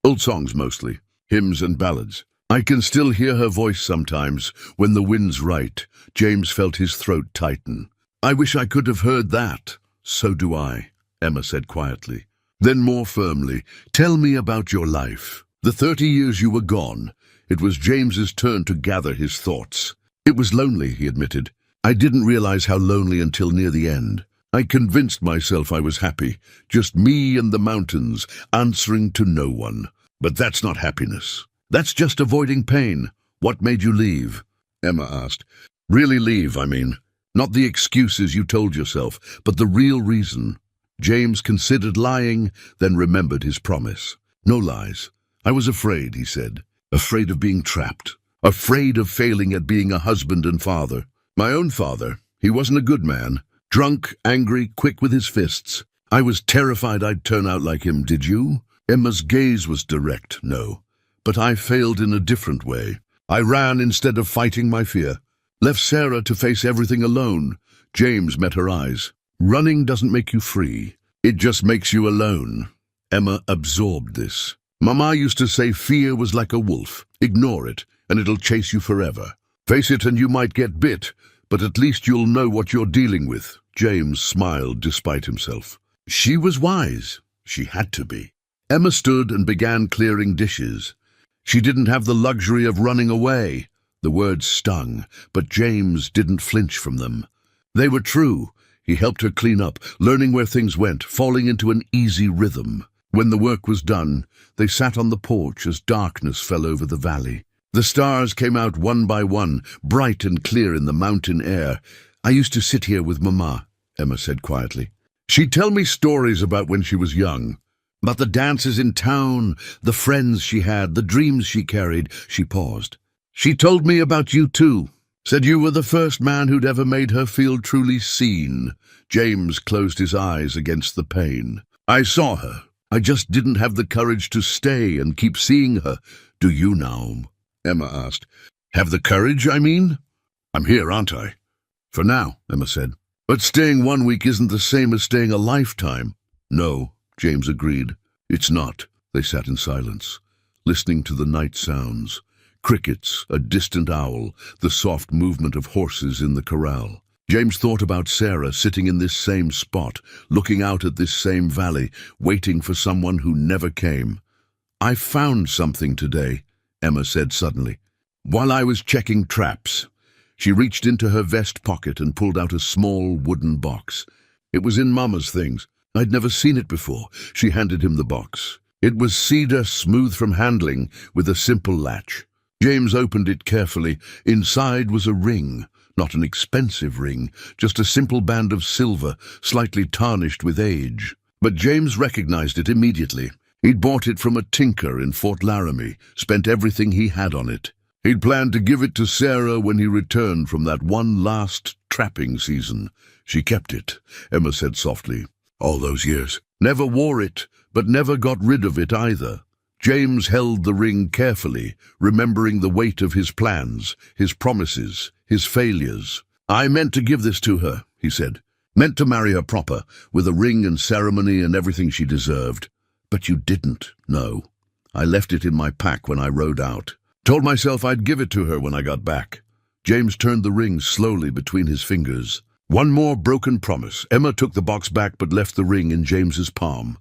Old songs mostly, hymns and ballads. I can still hear her voice sometimes, when the wind's right. James felt his throat tighten. I wish I could have heard that. So do I, Emma said quietly. Then more firmly, tell me about your life. The 30 years you were gone. It was James's turn to gather his thoughts. It was lonely, he admitted. I didn't realize how lonely until near the end. I convinced myself I was happy, just me and the mountains, answering to no one. But that's not happiness. That's just avoiding pain. What made you leave? Emma asked. Really leave, I mean. Not the excuses you told yourself, but the real reason. James considered lying, then remembered his promise. No lies. I was afraid, he said. Afraid of being trapped. Afraid of failing at being a husband and father. My own father. He wasn't a good man. Drunk, angry, quick with his fists. I was terrified I'd turn out like him, did you? Emma's gaze was direct, no. But I failed in a different way. I ran instead of fighting my fear. Left Sarah to face everything alone. James met her eyes. Running doesn't make you free. It just makes you alone. Emma absorbed this. Mama used to say fear was like a wolf. Ignore it, and it'll chase you forever. Face it and you might get bit, but at least you'll know what you're dealing with. James smiled despite himself. She was wise. She had to be. Emma stood and began clearing dishes. She didn't have the luxury of running away. The words stung, but James didn't flinch from them. They were true. He helped her clean up, learning where things went, falling into an easy rhythm. When the work was done, they sat on the porch as darkness fell over the valley. The stars came out one by one, bright and clear in the mountain air. I used to sit here with Mama, Emma said quietly. She'd tell me stories about when she was young. About the dances in town, the friends she had, the dreams she carried. She paused. She told me about you too. Said you were the first man who'd ever made her feel truly seen. James closed his eyes against the pain. I saw her. I just didn't have the courage to stay and keep seeing her. Do you now? Emma asked. Have the courage, I mean? I'm here, aren't I? For now, Emma said. But staying 1 week isn't the same as staying a lifetime. No, James agreed. It's not. They sat in silence, listening to the night sounds. Crickets, a distant owl, the soft movement of horses in the corral. James thought about Sarah sitting in this same spot, looking out at this same valley, waiting for someone who never came. I found something today, Emma said suddenly. While I was checking traps, she reached into her vest pocket and pulled out a small wooden box. It was in Mama's things. I'd never seen it before. She handed him the box. It was cedar, smooth from handling, with a simple latch. James opened it carefully. Inside was a ring, not an expensive ring, just a simple band of silver, slightly tarnished with age. But James recognized it immediately. He'd bought it from a tinker in Fort Laramie, spent everything he had on it. He'd planned to give it to Sarah when he returned from that one last trapping season. She kept it, Emma said softly. All those years. Never wore it, but never got rid of it either. James held the ring carefully, remembering the weight of his plans, his promises, his failures. I meant to give this to her, he said. Meant to marry her proper, with a ring and ceremony and everything she deserved. But you didn't, no. I left it in my pack when I rode out. Told myself I'd give it to her when I got back. James turned the ring slowly between his fingers. One more broken promise. Emma took the box back but left the ring in James's palm.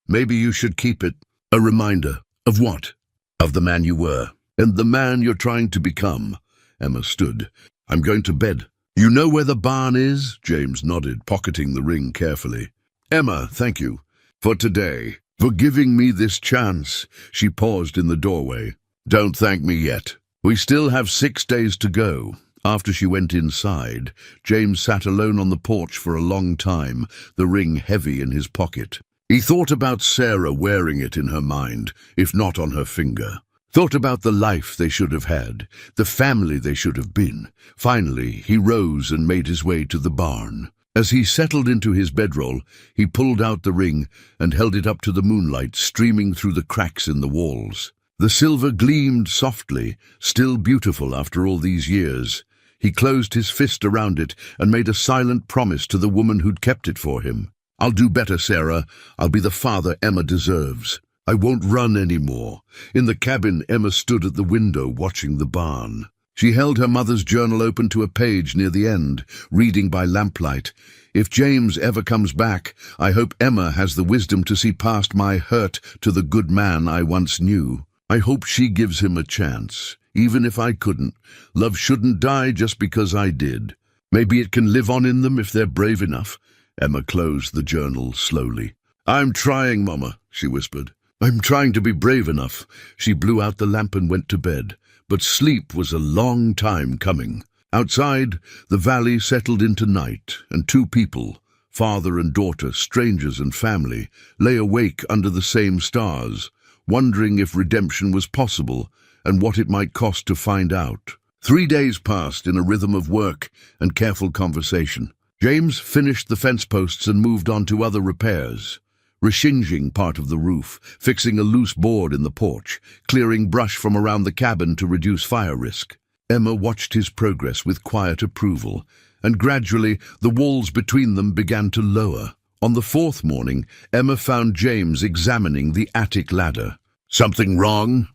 Maybe you should keep it. A reminder. Of what? Of the man you were. And the man you're trying to become. Emma stood. I'm going to bed. You know where the barn is? James nodded, pocketing the ring carefully. Emma, thank you. For today. For giving me this chance. She paused in the doorway. Don't thank me yet. We still have 6 days to go. After she went inside, James sat alone on the porch for a long time, the ring heavy in his pocket. He thought about Sarah wearing it in her mind, if not on her finger. Thought about the life they should have had, the family they should have been. Finally, he rose and made his way to the barn. As he settled into his bedroll, he pulled out the ring and held it up to the moonlight streaming through the cracks in the walls. The silver gleamed softly, still beautiful after all these years. He closed his fist around it and made a silent promise to the woman who'd kept it for him. I'll do better, Sarah. I'll be the father Emma deserves. I won't run anymore. In the cabin, Emma stood at the window watching the barn. She held her mother's journal open to a page near the end, reading by lamplight. If James ever comes back, I hope Emma has the wisdom to see past my hurt to the good man I once knew. I hope she gives him a chance, even if I couldn't. Love shouldn't die just because I did. Maybe it can live on in them if they're brave enough. Emma closed the journal slowly. I'm trying, Mama, she whispered. I'm trying to be brave enough. She blew out the lamp and went to bed. But sleep was a long time coming. Outside, the valley settled into night, and 2 people, father and daughter, strangers and family, lay awake under the same stars, wondering if redemption was possible and what it might cost to find out. 3 days passed in a rhythm of work and careful conversation. James finished the fence posts and moved on to other repairs. Reshinging part of the roof, fixing a loose board in the porch, clearing brush from around the cabin to reduce fire risk. Emma watched his progress with quiet approval, and gradually the walls between them began to lower. On the 4th morning, Emma found James examining the attic ladder. Something wrong?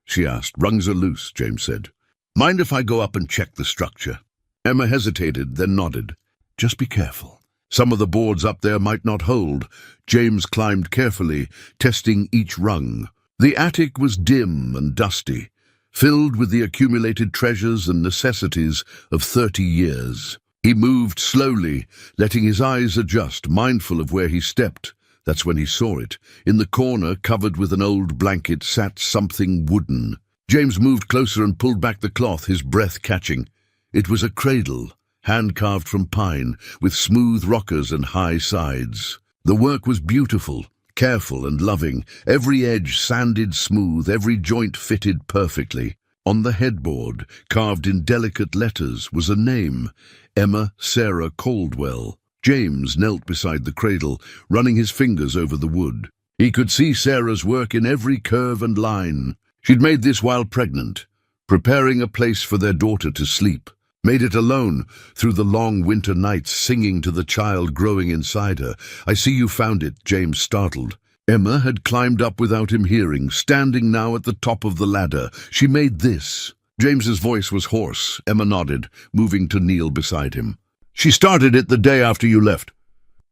She asked. Rungs are loose, James said. Mind if I go up and check the structure? Emma hesitated, then nodded. Just be careful. Some of the boards up there might not hold. James climbed carefully, testing each rung. The attic was dim and dusty, filled with the accumulated treasures and necessities of 30 years. He moved slowly, letting his eyes adjust, mindful of where he stepped. That's when he saw it. In the corner, covered with an old blanket, sat something wooden. James moved closer and pulled back the cloth, his breath catching. It was a cradle, hand-carved from pine, with smooth rockers and high sides. The work was beautiful, careful and loving, every edge sanded smooth, every joint fitted perfectly. On the headboard, carved in delicate letters, was a name, Emma Sarah Caldwell. James knelt beside the cradle, running his fingers over the wood. He could see Sarah's work in every curve and line. She'd made this while pregnant, preparing a place for their daughter to sleep. Made it alone through the long winter nights, singing to the child growing inside her. I see you found it, James startled. Emma had climbed up without him hearing, standing now at the top of the ladder. She made this. James's voice was hoarse. Emma nodded, moving to kneel beside him. She started it the day after you left.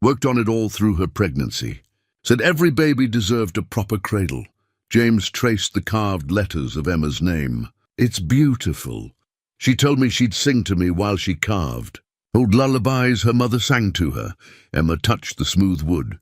Worked on it all through her pregnancy. Said every baby deserved a proper cradle. James traced the carved letters of Emma's name. It's beautiful. She told me she'd sing to me while she carved. Old lullabies her mother sang to her. Emma touched the smooth wood.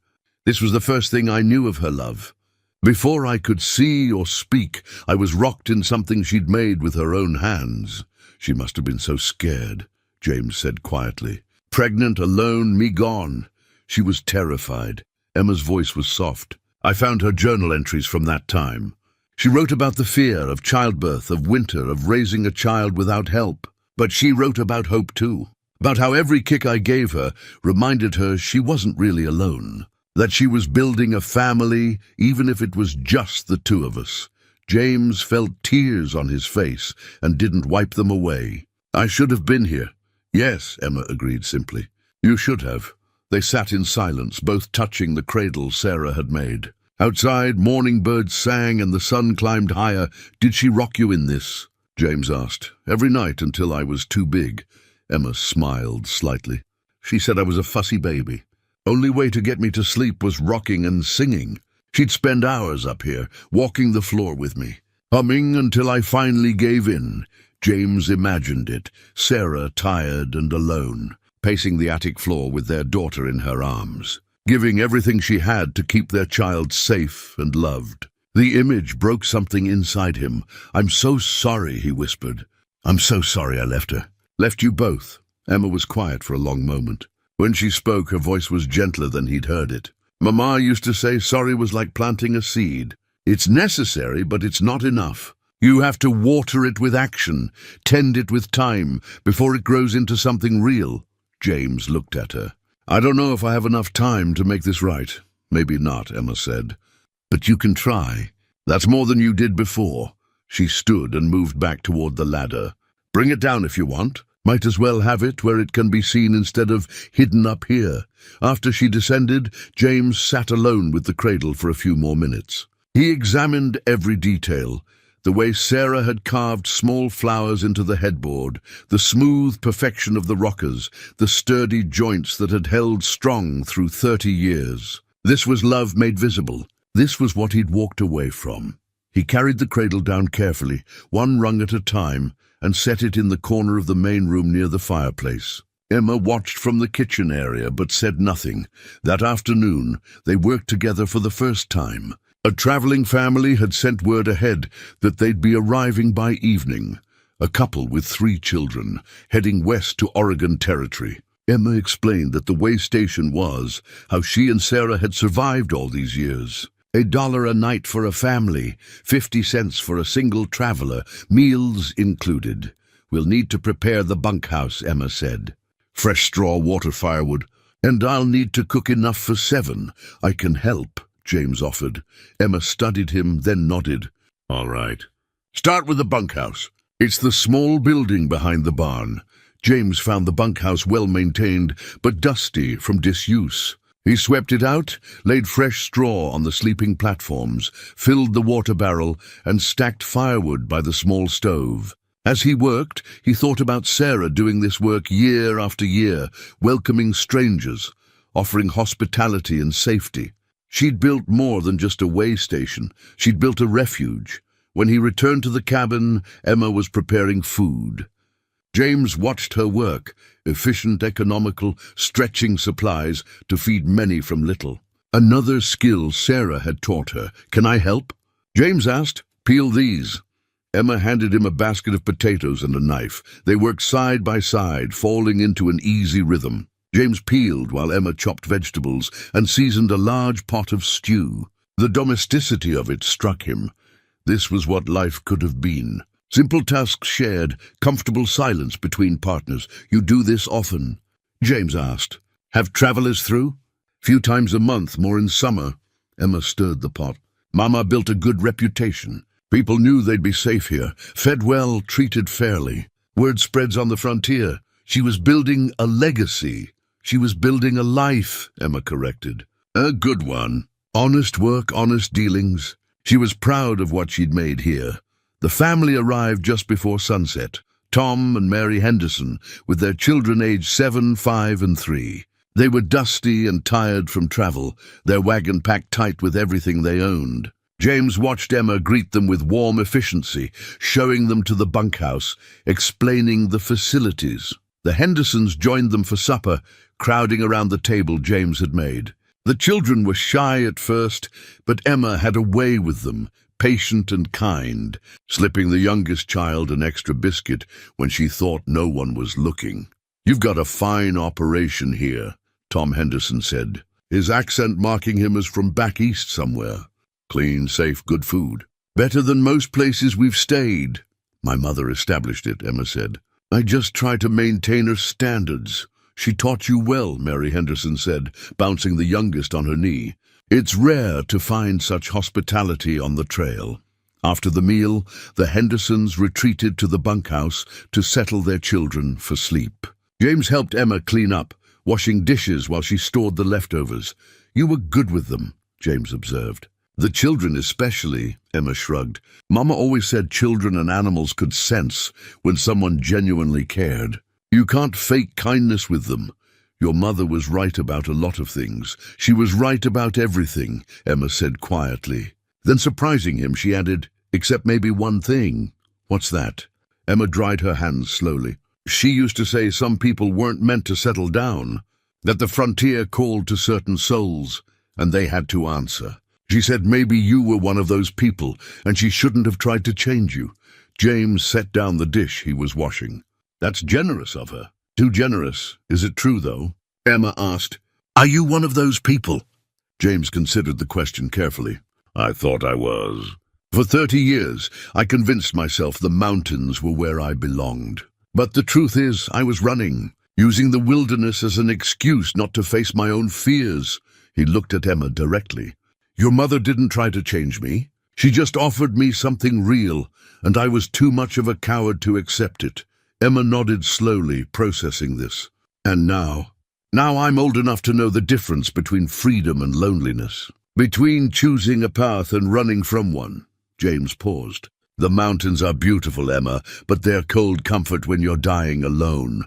This was the first thing I knew of her love. Before I could see or speak, I was rocked in something she'd made with her own hands. She must have been so scared, James said quietly. Pregnant, alone, me gone. She was terrified. Emma's voice was soft. I found her journal entries from that time. She wrote about the fear of childbirth, of winter, of raising a child without help. But she wrote about hope too. About how every kick I gave her reminded her she wasn't really alone. That she was building a family, even if it was just the 2 of us. James felt tears on his face and didn't wipe them away. I should have been here. Yes, Emma agreed simply. You should have. They sat in silence, both touching the cradle Sarah had made. Outside, morning birds sang and the sun climbed higher. Did she rock you in this? James asked. Every night until I was too big. Emma smiled slightly. She said I was a fussy baby. Only way to get me to sleep was rocking and singing. She'd spend hours up here, walking the floor with me, humming until I finally gave in. James imagined it, Sarah tired and alone, pacing the attic floor with their daughter in her arms, giving everything she had to keep their child safe and loved. The image broke something inside him. "I'm so sorry," he whispered. "I'm so sorry I left her." "Left you both?" Emma was quiet for a long moment. When she spoke, her voice was gentler than he'd heard it. "Mama used to say sorry was like planting a seed. It's necessary, but it's not enough. You have to water it with action, tend it with time, before it grows into something real." James looked at her. "I don't know if I have enough time to make this right." "Maybe not," Emma said. "But you can try. That's more than you did before." She stood and moved back toward the ladder. "Bring it down if you want. Might as well have it where it can be seen instead of hidden up here." After she descended, James sat alone with the cradle for a few more minutes. He examined every detail. The way Sarah had carved small flowers into the headboard, the smooth perfection of the rockers, the sturdy joints that had held strong through 30 years. This was love made visible. This was what he'd walked away from. He carried the cradle down carefully, one rung at a time, and set it in the corner of the main room near the fireplace. Emma watched from the kitchen area but said nothing. That afternoon, they worked together for the first time. A traveling family had sent word ahead that they'd be arriving by evening. A couple with 3 children, heading west to Oregon Territory. Emma explained that the way station was, how she and Sarah had survived all these years. $1 a night for a family, 50 cents for a single traveler, meals included. "We'll need to prepare the bunkhouse," Emma said. "Fresh straw, water, firewood. And I'll need to cook enough for 7. I can help," James offered. Emma studied him, then nodded. "All right. Start with the bunkhouse. It's the small building behind the barn." James found the bunkhouse well maintained, but dusty from disuse. He swept it out, laid fresh straw on the sleeping platforms, filled the water barrel, and stacked firewood by the small stove. As he worked, he thought about Sarah doing this work year after year, welcoming strangers, offering hospitality and safety. She'd built more than just a way station. She'd built a refuge. When he returned to the cabin, Emma was preparing food. James watched her work, efficient, economical, stretching supplies to feed many from little. Another skill Sarah had taught her. "Can I help?" James asked. "Peel these." Emma handed him a basket of potatoes and a knife. They worked side by side, falling into an easy rhythm. James peeled while Emma chopped vegetables and seasoned a large pot of stew. The domesticity of it struck him. This was what life could have been. Simple tasks shared, comfortable silence between partners. "You do this often?" James asked. "Have travelers through?" "Few times a month, more in summer." Emma stirred the pot. "Mama built a good reputation. People knew they'd be safe here, fed well, treated fairly. Word spreads on the frontier. She was building a legacy. She was building a life," Emma corrected. "A good one. Honest work, honest dealings." She was proud of what she'd made here. The family arrived just before sunset. Tom and Mary Henderson, with their children aged 7, 5, and 3. They were dusty and tired from travel, their wagon packed tight with everything they owned. James watched Emma greet them with warm efficiency, showing them to the bunkhouse, explaining the facilities. The Hendersons joined them for supper, crowding around the table James had made. The children were shy at first, but Emma had a way with them, patient and kind, slipping the youngest child an extra biscuit when she thought no one was looking. "You've got a fine operation here," Tom Henderson said, his accent marking him as from back east somewhere. "Clean, safe, good food. Better than most places we've stayed." "My mother established it," Emma said. "I just try to maintain her standards." "She taught you well," Mary Henderson said, bouncing the youngest on her knee. "It's rare to find such hospitality on the trail." After the meal, the Hendersons retreated to the bunkhouse to settle their children for sleep. James helped Emma clean up, washing dishes while she stored the leftovers. "You were good with them," James observed. "The children especially," Emma shrugged. "Mama always said children and animals could sense when someone genuinely cared. You can't fake kindness with them. Your mother was right about a lot of things. She was right about everything, Emma said quietly. Then, surprising him, she added, except maybe one thing. What's that? Emma dried her hands slowly. She used to say some people weren't meant to settle down, that the frontier called to certain souls, and they had to answer. She said maybe you were one of those people, and she shouldn't have tried to change you. James set down the dish he was washing. That's generous of her. Too generous. Is it true, though? Emma asked. Are you one of those people? James considered the question carefully. I thought I was. For 30 years, I convinced myself the mountains were where I belonged. But the truth is, I was running, using the wilderness as an excuse not to face my own fears. He looked at Emma directly. Your mother didn't try to change me. She just offered me something real, and I was too much of a coward to accept it. Emma nodded slowly, processing this. And now I'm old enough to know the difference between freedom and loneliness. Between choosing a path and running from one. James paused. The mountains are beautiful, Emma, but they're cold comfort when you're dying alone.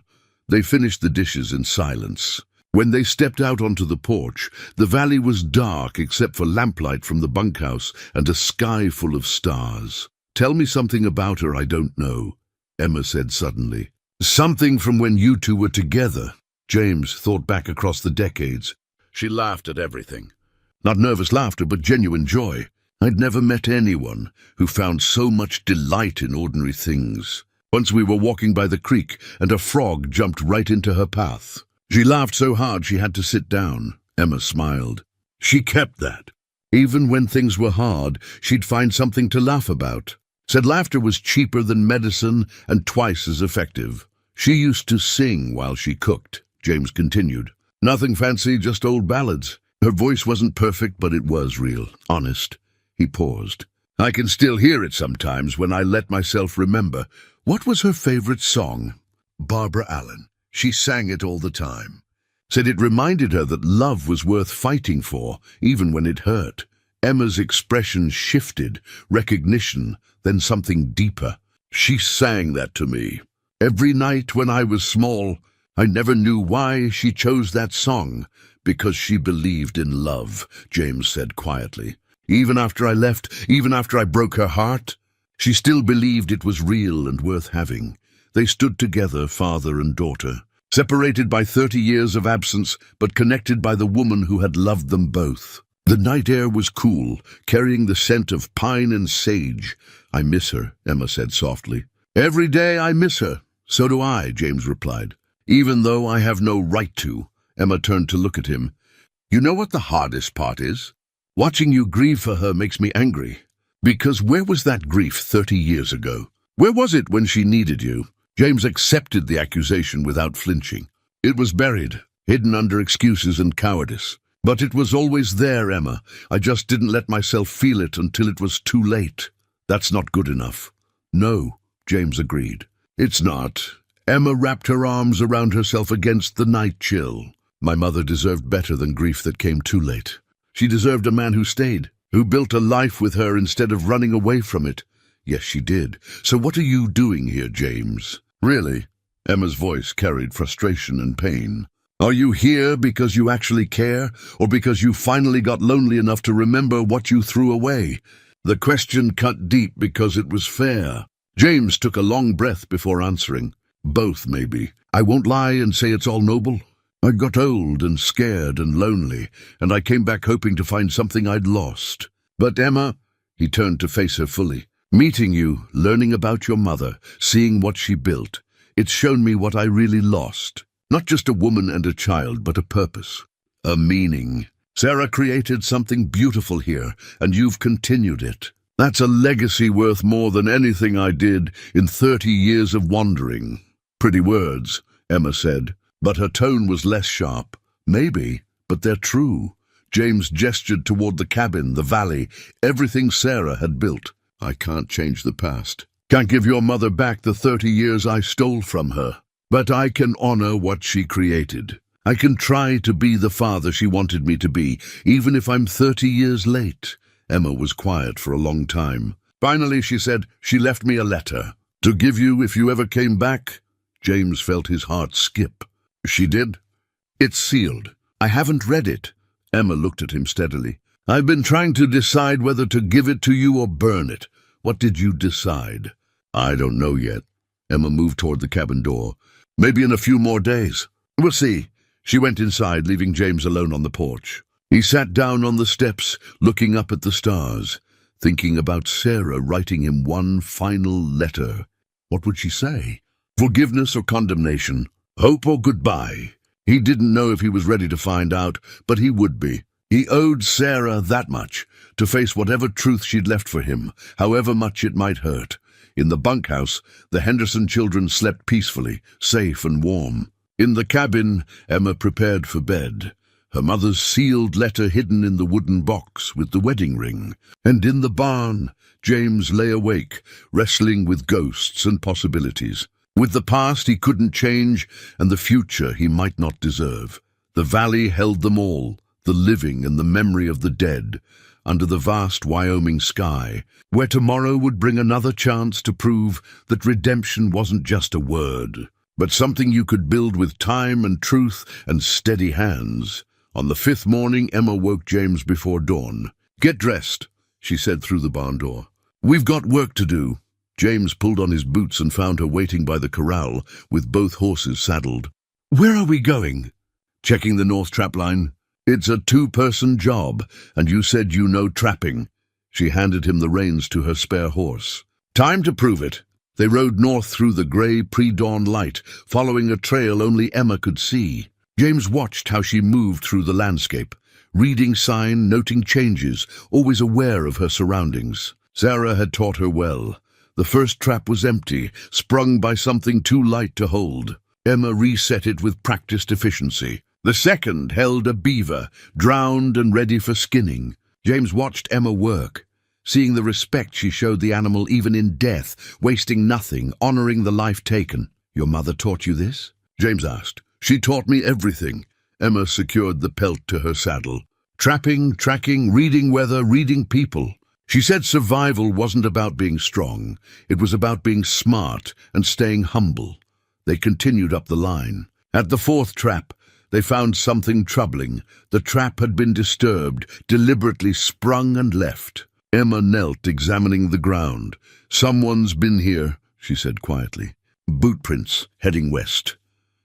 They finished the dishes in silence. When they stepped out onto the porch, the valley was dark except for lamplight from the bunkhouse and a sky full of stars. Tell me something about her I don't know, Emma said suddenly. Something from when you two were together. James thought back across the decades. She laughed at everything. Not nervous laughter, but genuine joy. I'd never met anyone who found so much delight in ordinary things. Once we were walking by the creek, and a frog jumped right into her path. She laughed so hard she had to sit down. Emma smiled. She kept that. Even when things were hard, she'd find something to laugh about. Said laughter was cheaper than medicine and twice as effective. She used to sing while she cooked, James continued. Nothing fancy, just old ballads. Her voice wasn't perfect, but it was real, honest. He paused. I can still hear it sometimes when I let myself remember. What was her favorite song? Barbara Allen. She sang it all the time. Said it reminded her that love was worth fighting for, even when it hurt. Emma's expression shifted, recognition, then something deeper. She sang that to me. Every night when I was small, I never knew why she chose that song. Because she believed in love, James said quietly. Even after I left, even after I broke her heart, she still believed it was real and worth having. They stood together, father and daughter, separated by 30 years of absence, but connected by the woman who had loved them both. The night air was cool, carrying the scent of pine and sage. I miss her, Emma said softly. Every day I miss her. So do I, James replied. Even though I have no right to. Emma turned to look at him. You know what the hardest part is? Watching you grieve for her makes me angry. Because where was that grief 30 years ago? Where was it when she needed you? James accepted the accusation without flinching. It was buried, hidden under excuses and cowardice. But it was always there, Emma. I just didn't let myself feel it until it was too late. That's not good enough. No, James agreed. It's not. Emma wrapped her arms around herself against the night chill. My mother deserved better than grief that came too late. She deserved a man who stayed, who built a life with her instead of running away from it. Yes, she did. So what are you doing here, James? Really? Emma's voice carried frustration and pain. Are you here because you actually care, or because you finally got lonely enough to remember what you threw away? The question cut deep because it was fair. James took a long breath before answering. Both, maybe. I won't lie and say it's all noble. I got old and scared and lonely, and I came back hoping to find something I'd lost. But Emma, he turned to face her fully, meeting you, learning about your mother, seeing what she built, it's shown me what I really lost. Not just a woman and a child, but a purpose, a meaning. Sarah created something beautiful here, and you've continued it. That's a legacy worth more than anything I did in 30 years of wandering. Pretty words, Emma said. But her tone was less sharp. Maybe, but they're true. James gestured toward the cabin, the valley, everything Sarah had built. I can't change the past. Can't give your mother back the 30 years I stole from her. But I can honor what she created. I can try to be the father she wanted me to be, even if I'm 30 years late. Emma was quiet for a long time. Finally, she said, she left me a letter. To give you if you ever came back? James felt his heart skip. She did? It's sealed. I haven't read it. Emma looked at him steadily. I've been trying to decide whether to give it to you or burn it. What did you decide? I don't know yet. Emma moved toward the cabin door. Maybe in a few more days. We'll see. She went inside, leaving James alone on the porch. He sat down on the steps, looking up at the stars, thinking about Sarah writing him one final letter. What would she say? Forgiveness or condemnation? Hope or goodbye? He didn't know if he was ready to find out, but he would be. He owed Sarah that much, to face whatever truth she'd left for him, however much it might hurt. In the bunkhouse, the Henderson children slept peacefully, safe and warm. In the cabin, Emma prepared for bed, her mother's sealed letter hidden in the wooden box with the wedding ring. And in the barn, James lay awake, wrestling with ghosts and possibilities. With the past he couldn't change, and the future he might not deserve. The valley held them all, the living and the memory of the dead, under the vast Wyoming sky, where tomorrow would bring another chance to prove that redemption wasn't just a word, but something you could build with time and truth and steady hands. On the fifth morning, Emma woke James before dawn. "Get dressed," she said through the barn door. "We've got work to do." James pulled on his boots and found her waiting by the corral, with both horses saddled. "Where are we going?" "Checking the north trap line. It's a two-person job, and you said you know trapping." She handed him the reins to her spare horse. "Time to prove it." They rode north through the gray pre-dawn light, following a trail only Emma could see. James watched how she moved through the landscape, reading sign, noting changes, always aware of her surroundings. Sarah had taught her well. The first trap was empty, sprung by something too light to hold. Emma reset it with practiced efficiency. The second held a beaver, drowned and ready for skinning. James watched Emma work, seeing the respect she showed the animal even in death, wasting nothing, honoring the life taken. "Your mother taught you this?" James asked. "She taught me everything." Emma secured the pelt to her saddle. "Trapping, tracking, reading weather, reading people." She said survival wasn't about being strong. It was about being smart and staying humble. They continued up the line. At the fourth trap, they found something troubling. The trap had been disturbed, deliberately sprung and left. Emma knelt, examining the ground. "Someone's been here," she said quietly. "Boot prints, heading west."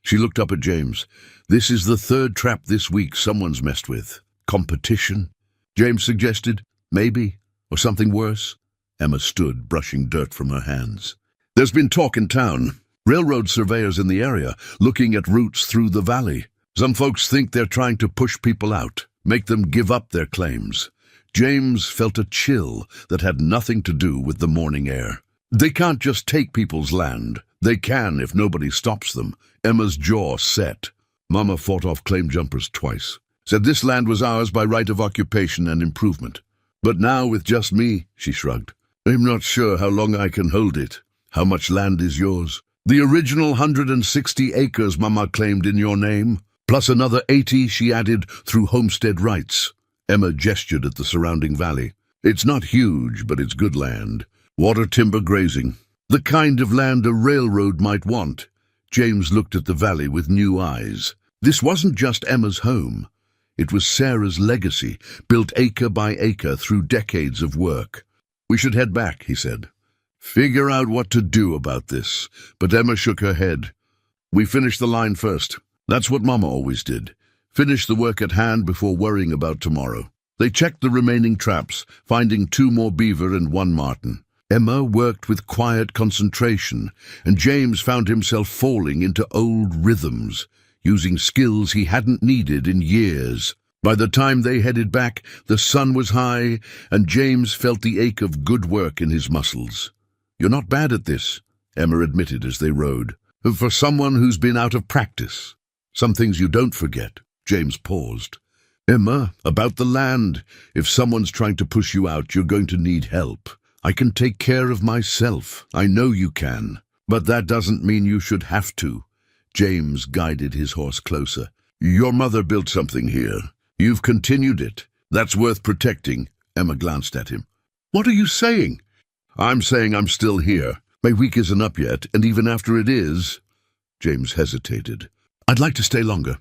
She looked up at James. "This is the third trap this week someone's messed with." "Competition?" James suggested. "Maybe. Or something worse?" Emma stood, brushing dirt from her hands. "There's been talk in town. Railroad surveyors in the area, looking at routes through the valley. Some folks think they're trying to push people out, make them give up their claims." James felt a chill that had nothing to do with the morning air. "They can't just take people's land. They can if nobody stops them." Emma's jaw set. "Mama fought off claim jumpers twice. Said this land was ours by right of occupation and improvement. But now with just me," she shrugged, "I'm not sure how long I can hold it." "How much land is yours?" "The original 160 acres Mama claimed in your name, plus another 80 she added through homestead rights." Emma gestured at the surrounding valley. "It's not huge, but it's good land. Water, timber, grazing. The kind of land a railroad might want." James looked at the valley with new eyes. This wasn't just Emma's home. It was Sarah's legacy, built acre by acre through decades of work. "We should head back," he said. "Figure out what to do about this." But Emma shook her head. "We finish the line first. That's what Mama always did. Finish the work at hand before worrying about tomorrow." They checked the remaining traps, finding 2 more beaver and 1 marten. Emma worked with quiet concentration, and James found himself falling into old rhythms, using skills he hadn't needed in years. By the time they headed back, the sun was high, and James felt the ache of good work in his muscles. "You're not bad at this," Emma admitted as they rode. "For someone who's been out of practice. Some things you don't forget." James paused. "Emma, about the land. If someone's trying to push you out, you're going to need help. I can take care of myself. I know you can. But that doesn't mean you should have to." James guided his horse closer. "Your mother built something here. You've continued it. That's worth protecting." Emma glanced at him. "What are you saying?" "I'm saying I'm still here. My week isn't up yet, and even after it is..." James hesitated. "I'd like to stay longer."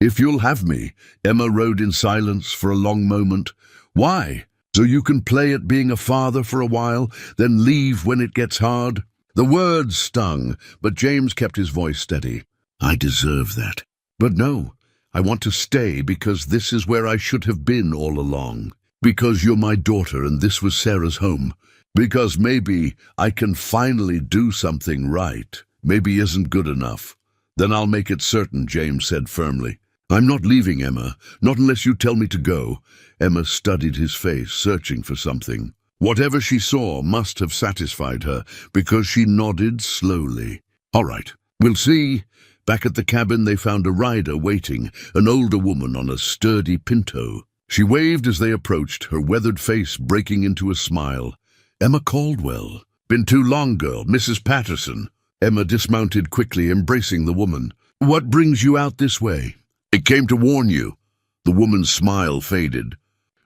If you'll have me, Emma rode in silence for a long moment. Why? So you can play at being a father for a while, then leave when it gets hard? The words stung, but James kept his voice steady. I deserve that. But no, I want to stay because this is where I should have been all along. Because you're my daughter and this was Sarah's home. Because maybe I can finally do something right. Maybe isn't good enough. Then I'll make it certain, James said firmly. I'm not leaving, Emma, not unless you tell me to go. Emma studied his face, searching for something. Whatever she saw must have satisfied her, because she nodded slowly. All right, we'll see. Back at the cabin they found a rider waiting, an older woman on a sturdy pinto. She waved as they approached, her weathered face breaking into a smile. Emma Caldwell. Been too long, girl, Mrs. Patterson. Emma dismounted quickly, embracing the woman. What brings you out this way? It came to warn you. The woman's smile faded.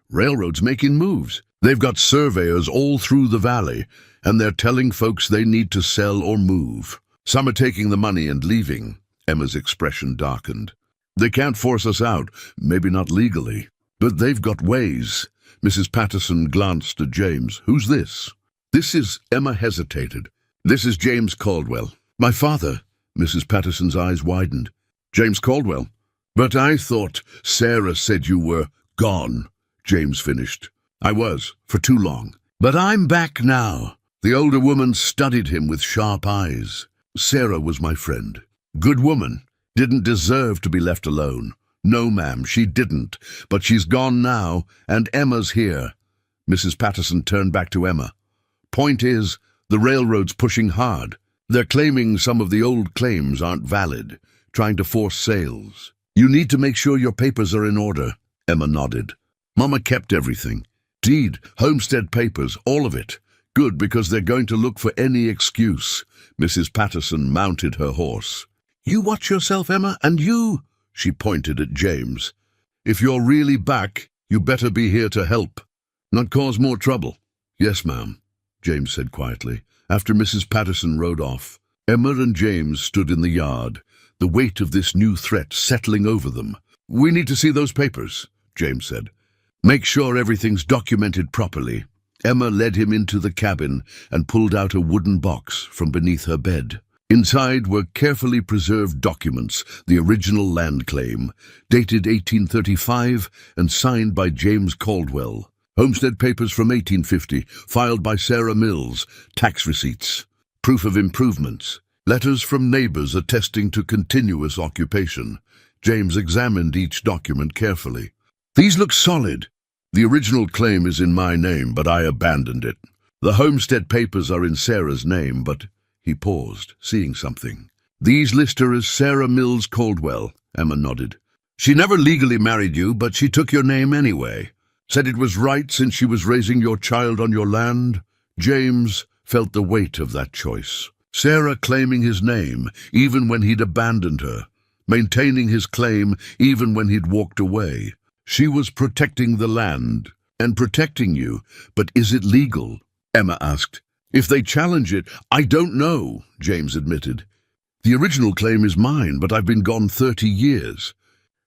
Railroad's making moves. They've got surveyors all through the valley, and they're telling folks they need to sell or move. Some are taking the money and leaving. Emma's expression darkened. They can't force us out, maybe not legally, but they've got ways. Mrs. Patterson glanced at James. Who's this? This is... Emma hesitated. This is James Caldwell. My father. Mrs. Patterson's eyes widened. James Caldwell. But I thought Sarah said you were gone, James finished. I was, for too long. But I'm back now. The older woman studied him with sharp eyes. Sarah was my friend. Good woman. Didn't deserve to be left alone. No, ma'am, she didn't. But she's gone now, and Emma's here. Mrs. Patterson turned back to Emma. Point is, the railroad's pushing hard. They're claiming some of the old claims aren't valid, trying to force sales. You need to make sure your papers are in order. Emma nodded. Mama kept everything. Deed, homestead papers, all of it. Good, because they're going to look for any excuse. Mrs. Patterson mounted her horse. You watch yourself, Emma, and you... She pointed at James. If you're really back, you better be here to help. Not cause more trouble. Yes, ma'am, James said quietly. After Mrs. Patterson rode off, Emma and James stood in the yard, the weight of this new threat settling over them. We need to see those papers, James said. Make sure everything's documented properly. Emma led him into the cabin and pulled out a wooden box from beneath her bed. Inside were carefully preserved documents, the original land claim, dated 1835 and signed by James Caldwell. Homestead papers from 1850, filed by Sarah Mills, tax receipts, proof of improvements, letters from neighbors attesting to continuous occupation. James examined each document carefully. These look solid. The original claim is in my name, but I abandoned it. The homestead papers are in Sarah's name, but... He paused, seeing something. These list her as Sarah Mills Caldwell, Emma nodded. She never legally married you, but she took your name anyway. Said it was right since she was raising your child on your land. James felt the weight of that choice. Sarah claiming his name, even when he'd abandoned her. Maintaining his claim, even when he'd walked away. She was protecting the land, and protecting you, but is it legal? Emma asked. If they challenge it, I don't know, James admitted. The original claim is mine, but I've been gone 30 years.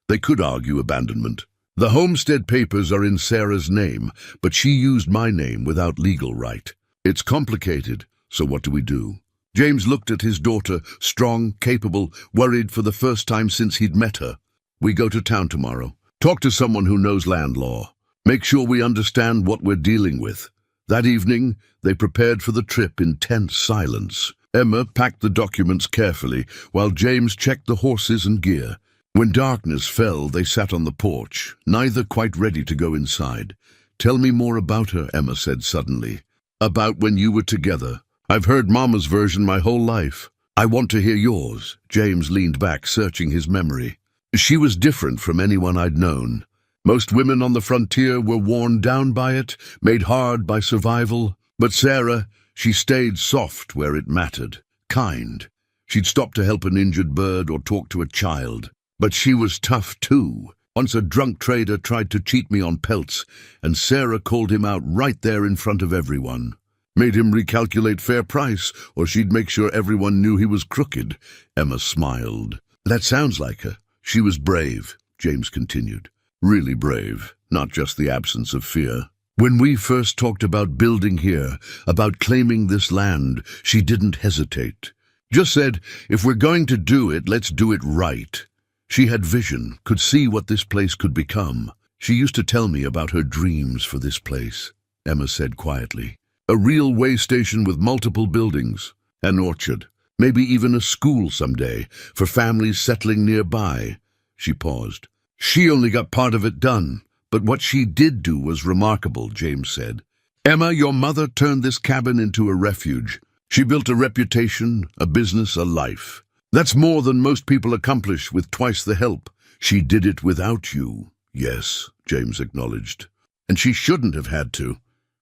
They could argue abandonment. The homestead papers are in Sarah's name, but she used my name without legal right. It's complicated, so what do we do? James looked at his daughter, strong, capable, worried for the first time since he'd met her. We go to town tomorrow. Talk to someone who knows land law. Make sure we understand what we're dealing with. That evening, they prepared for the trip in tense silence. Emma packed the documents carefully, while James checked the horses and gear. When darkness fell, they sat on the porch, neither quite ready to go inside. Tell me more about her, Emma said suddenly. About when you were together. I've heard Mama's version my whole life. I want to hear yours. James leaned back, searching his memory. She was different from anyone I'd known. Most women on the frontier were worn down by it, made hard by survival. But Sarah, she stayed soft where it mattered, kind. She'd stop to help an injured bird or talk to a child. But she was tough too. Once a drunk trader tried to cheat me on pelts, and Sarah called him out right there in front of everyone. Made him recalculate fair price, or she'd make sure everyone knew he was crooked. Emma smiled. That sounds like her. She was brave, James continued. Really brave, not just the absence of fear. When we first talked about building here, about claiming this land, she didn't hesitate. Just said, if we're going to do it, let's do it right. She had vision, could see what this place could become. She used to tell me about her dreams for this place, Emma said quietly. A real way station with multiple buildings, an orchard, maybe even a school someday, for families settling nearby. She paused. She only got part of it done, but what she did do was remarkable, James said. Emma, your mother turned this cabin into a refuge. She built a reputation, a business, a life. That's more than most people accomplish with twice the help. She did it without you. Yes, James acknowledged. And she shouldn't have had to.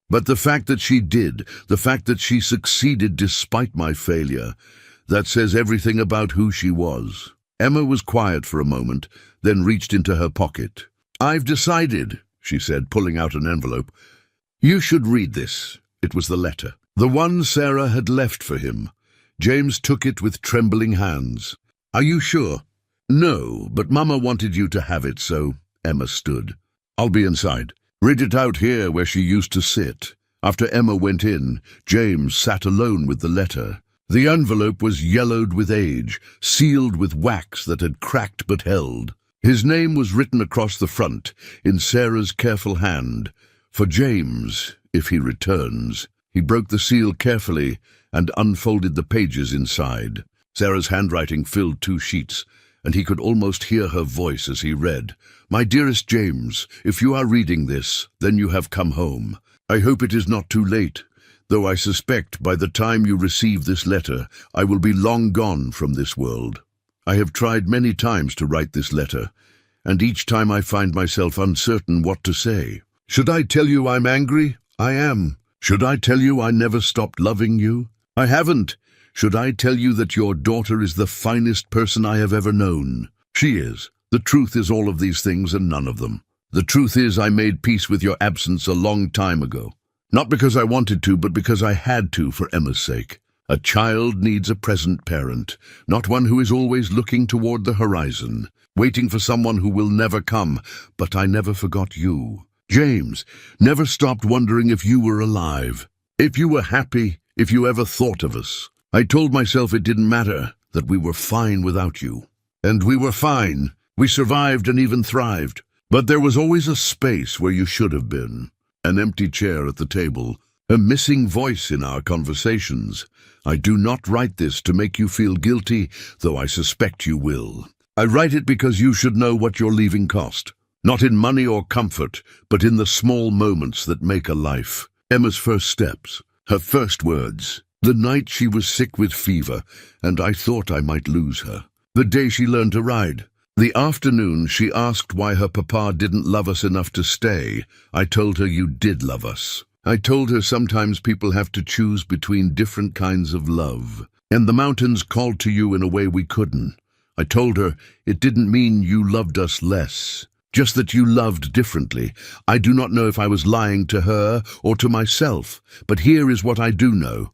But the fact that she did, the fact that she succeeded despite my failure, that says everything about who she was. Emma was quiet for a moment, then reached into her pocket. I've decided, she said, pulling out an envelope. You should read this. It was the letter. The one Sarah had left for him. James took it with trembling hands. Are you sure? No, but Mama wanted you to have it, so Emma stood. I'll be inside. Read it out here where she used to sit. After Emma went in, James sat alone with the letter. The envelope was yellowed with age, sealed with wax that had cracked but held. His name was written across the front, in Sarah's careful hand. For James, if he returns. He broke the seal carefully and unfolded the pages inside. Sarah's handwriting filled 2 sheets, and he could almost hear her voice as he read. My dearest James, if you are reading this, then you have come home. I hope it is not too late, though I suspect by the time you receive this letter, I will be long gone from this world. I have tried many times to write this letter, and each time I find myself uncertain what to say. Should I tell you I'm angry? I am. Should I tell you I never stopped loving you? I haven't. Should I tell you that your daughter is the finest person I have ever known? She is. The truth is all of these things and none of them. The truth is I made peace with your absence a long time ago. Not because I wanted to, but because I had to for Emma's sake. A child needs a present parent, not one who is always looking toward the horizon, waiting for someone who will never come. But I never forgot you. James, never stopped wondering if you were alive, if you were happy, if you ever thought of us. I told myself it didn't matter, that we were fine without you. And we were fine. We survived and even thrived. But there was always a space where you should have been. An empty chair at the table, a missing voice in our conversations. I do not write this to make you feel guilty, though I suspect you will. I write it because you should know what your leaving cost. Not in money or comfort, but in the small moments that make a life. Emma's first steps, her first words. The night she was sick with fever, and I thought I might lose her. The day she learned to ride. The afternoon she asked why her papa didn't love us enough to stay. I told her you did love us. I told her sometimes people have to choose between different kinds of love. And the mountains called to you in a way we couldn't. I told her it didn't mean you loved us less. Just that you loved differently. I do not know if I was lying to her or to myself, but here is what I do know.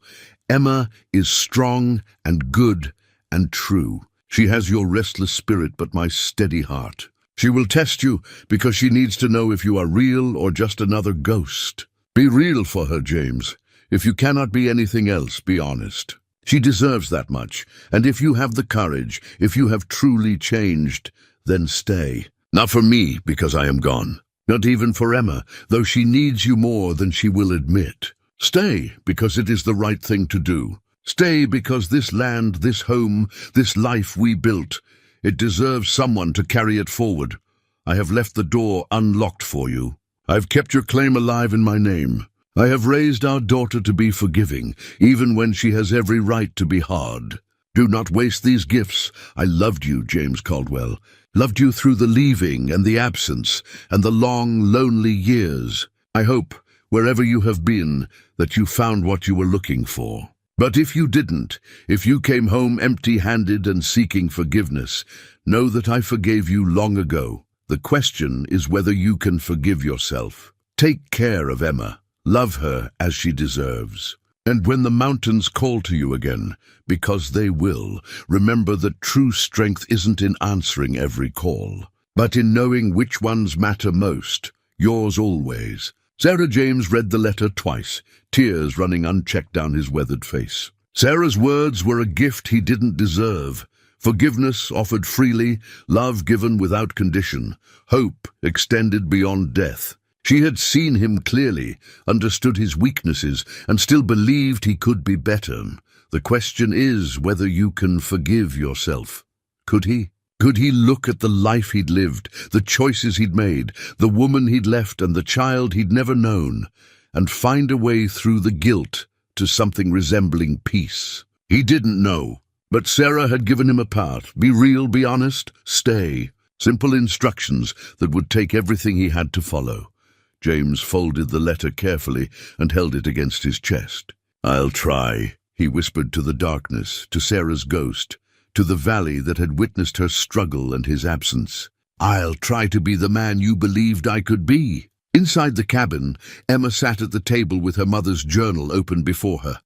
Emma is strong and good and true. She has your restless spirit but my steady heart. She will test you because she needs to know if you are real or just another ghost. Be real for her, James. If you cannot be anything else, be honest. She deserves that much, and if you have the courage, if you have truly changed, then stay. Not for me, because I am gone. Not even for Emma, though she needs you more than she will admit. Stay, because it is the right thing to do. Stay, because this land, this home, this life we built, it deserves someone to carry it forward. I have left the door unlocked for you. I've kept your claim alive in my name. I have raised our daughter to be forgiving, even when she has every right to be hard. Do not waste these gifts. I loved you, James Caldwell. Loved you through the leaving and the absence and the long, lonely years. I hope, wherever you have been, that you found what you were looking for. But if you didn't, if you came home empty-handed and seeking forgiveness, know that I forgave you long ago. The question is whether you can forgive yourself. Take care of Emma. Love her as she deserves. And when the mountains call to you again, because they will, remember that true strength isn't in answering every call, but in knowing which ones matter most. Yours always. Sarah James read the letter twice, tears running unchecked down his weathered face. Sarah's words were a gift he didn't deserve. Forgiveness offered freely, love given without condition, hope extended beyond death. She had seen him clearly, understood his weaknesses, and still believed he could be better. The question is whether you can forgive yourself. Could he? Could he look at the life he'd lived, the choices he'd made, the woman he'd left and the child he'd never known, and find a way through the guilt to something resembling peace? He didn't know, but Sarah had given him a path. Be real, be honest, stay. Simple instructions that would take everything he had to follow. James folded the letter carefully and held it against his chest. "I'll try," he whispered to the darkness, to Sarah's ghost, to the valley that had witnessed her struggle and his absence. "I'll try to be the man you believed I could be." Inside the cabin, Emma sat at the table with her mother's journal open before her.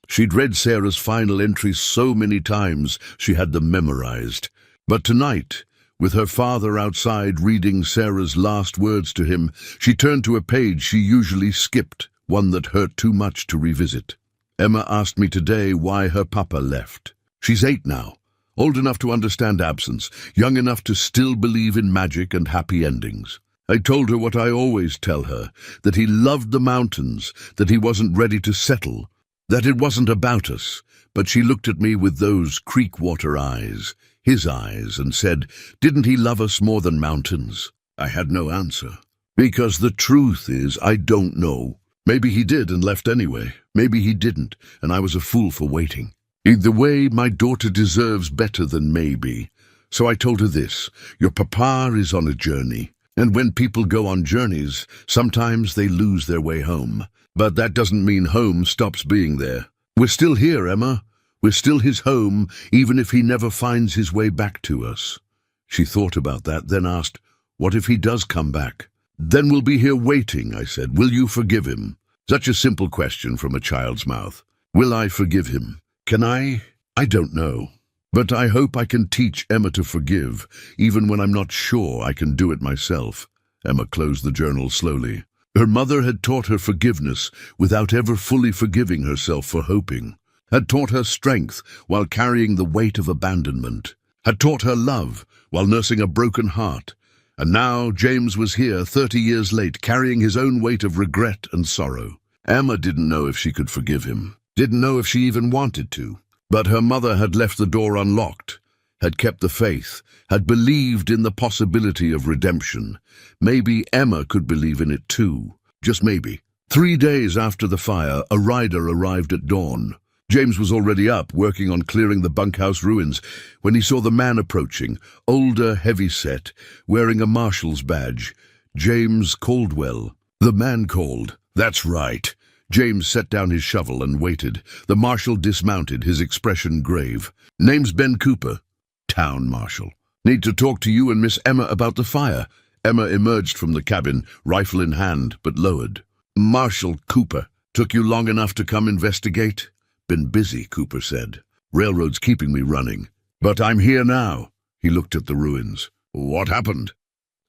She'd read Sarah's final entries so many times she had them memorized. But tonight, with her father outside reading Sarah's last words to him, she turned to a page she usually skipped, one that hurt too much to revisit. "Emma asked me today why her papa left. She's 8 now, old enough to understand absence, young enough to still believe in magic and happy endings. I told her what I always tell her, that he loved the mountains, that he wasn't ready to settle, that it wasn't about us, but she looked at me with those creek water eyes, his eyes, and said, 'Didn't he love us more than mountains?' I had no answer. Because the truth is, I don't know. Maybe he did and left anyway. Maybe he didn't, and I was a fool for waiting. Either way, my daughter deserves better than maybe. So I told her this: your papa is on a journey, and when people go on journeys, sometimes they lose their way home. But that doesn't mean home stops being there. We're still here, Emma. We're still his home, even if he never finds his way back to us." She thought about that, then asked, "What if he does come back?" "Then we'll be here waiting," I said. "Will you forgive him?" Such a simple question from a child's mouth. Will I forgive him? Can I? I don't know. But I hope I can teach Emma to forgive, even when I'm not sure I can do it myself. Emma closed the journal slowly. Her mother had taught her forgiveness without ever fully forgiving herself for hoping, had taught her strength while carrying the weight of abandonment, had taught her love while nursing a broken heart. And now James was here 30 years late, carrying his own weight of regret and sorrow. Emma didn't know if she could forgive him, didn't know if she even wanted to. But her mother had left the door unlocked, had kept the faith, had believed in the possibility of redemption. Maybe Emma could believe in it too, just maybe. 3 days after the fire, a rider arrived at dawn. James was already up, working on clearing the bunkhouse ruins, when he saw the man approaching, older, heavy-set, wearing a marshal's badge. James Caldwell. The man called. That's right. James set down his shovel and waited. The marshal dismounted, his expression grave. "Name's Ben Cooper, town marshal. Need to talk to you and Miss Emma about the fire." Emma emerged from the cabin, rifle in hand, but lowered. "Marshal Cooper, took you long enough to come investigate?" "Been busy," Cooper said. "Railroad's keeping me running. But I'm here now." He looked at the ruins. "What happened?"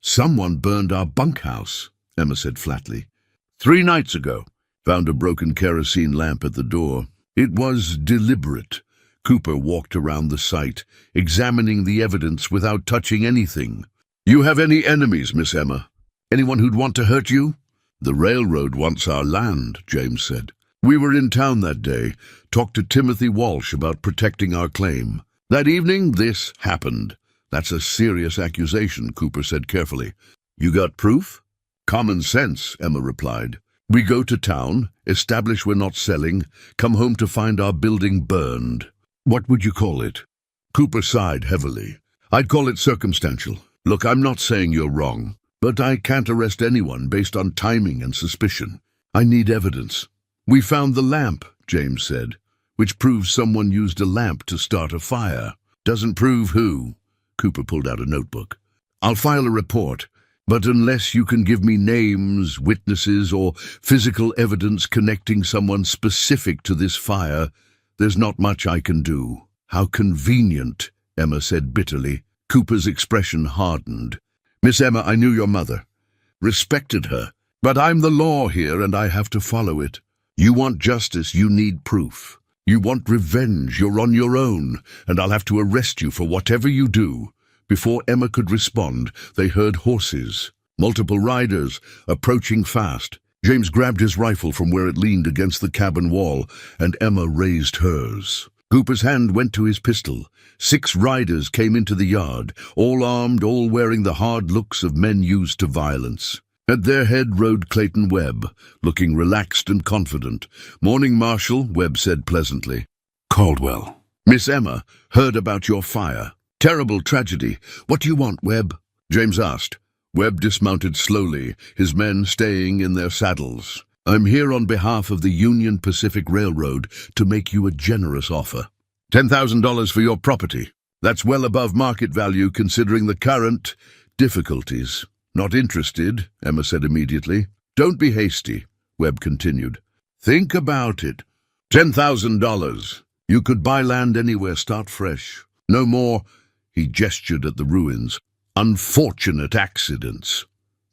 "Someone burned our bunkhouse," Emma said flatly. 3 nights ago. Found a broken kerosene lamp at the door. It was deliberate." Cooper walked around the site, examining the evidence without touching anything. "You have any enemies, Miss Emma? Anyone who'd want to hurt you?" "The railroad wants our land," James said. "We were in town that day, talked to Timothy Walsh about protecting our claim. That evening, this happened." "That's a serious accusation," Cooper said carefully. "You got proof?" "Common sense," Emma replied. "We go to town, establish we're not selling, come home to find our building burned. What would you call it?" Cooper sighed heavily. "I'd call it circumstantial. Look, I'm not saying you're wrong, but I can't arrest anyone based on timing and suspicion. I need evidence." "We found the lamp," James said, "which proves someone used a lamp to start a fire. Doesn't prove who." Cooper pulled out a notebook. "I'll file a report. But unless you can give me names, witnesses, or physical evidence connecting someone specific to this fire, there's not much I can do." "How convenient," Emma said bitterly. Cooper's expression hardened. "Miss Emma, I knew your mother, respected her, but I'm the law here and I have to follow it. You want justice, you need proof. You want revenge, you're on your own, and I'll have to arrest you for whatever you do." Before Emma could respond, they heard horses, multiple riders, approaching fast. James grabbed his rifle from where it leaned against the cabin wall, and Emma raised hers. Cooper's hand went to his pistol. 6 riders came into the yard, all armed, all wearing the hard looks of men used to violence. At their head rode Clayton Webb, looking relaxed and confident. "Morning, Marshal," Webb said pleasantly. "Caldwell." "Miss Emma heard about your fire. Terrible tragedy. What do you want, Webb?" James asked. Webb dismounted slowly, his men staying in their saddles. "I'm here on behalf of the Union Pacific Railroad to make you a generous offer. $10,000 for your property. That's well above market value considering the current difficulties." "Not interested," Emma said immediately. "Don't be hasty," Webb continued. "Think about it. $10,000. You could buy land anywhere, start fresh. No more," he gestured at the ruins, "unfortunate accidents."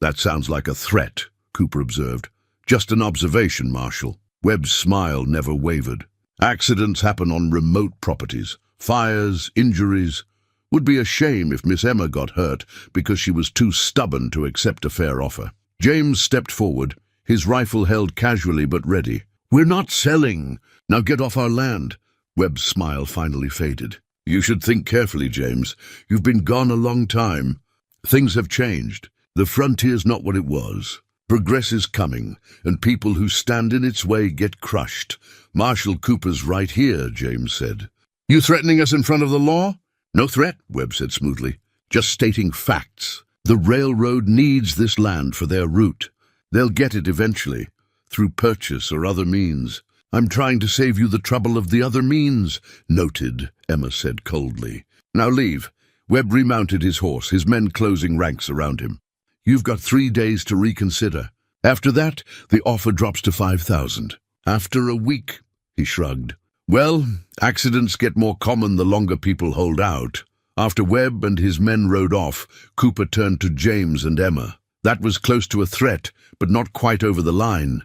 "That sounds like a threat," Cooper observed. "Just an observation, Marshal." Webb's smile never wavered. "Accidents happen on remote properties. Fires, injuries. Would be a shame if Miss Emma got hurt because she was too stubborn to accept a fair offer." James stepped forward, his rifle held casually but ready. "We're not selling. Now get off our land." Webb's smile finally faded. "You should think carefully, James. You've been gone a long time. Things have changed. The frontier's not what it was. Progress is coming, and people who stand in its way get crushed. Marshal Cooper's right here," James said. "You threatening us in front of the law?" "No threat," Webb said smoothly. "Just stating facts. The railroad needs this land for their route. They'll get it eventually, through purchase or other means. I'm trying to save you the trouble of the other means." "Noted," Emma said coldly. "Now leave." Webb remounted his horse, his men closing ranks around him. "You've got 3 days to reconsider. After that, the offer drops to 5,000. "After a week," he shrugged. "Well, accidents get more common the longer people hold out." After Webb and his men rode off, Cooper turned to James and Emma. "That was close to a threat, but not quite over the line.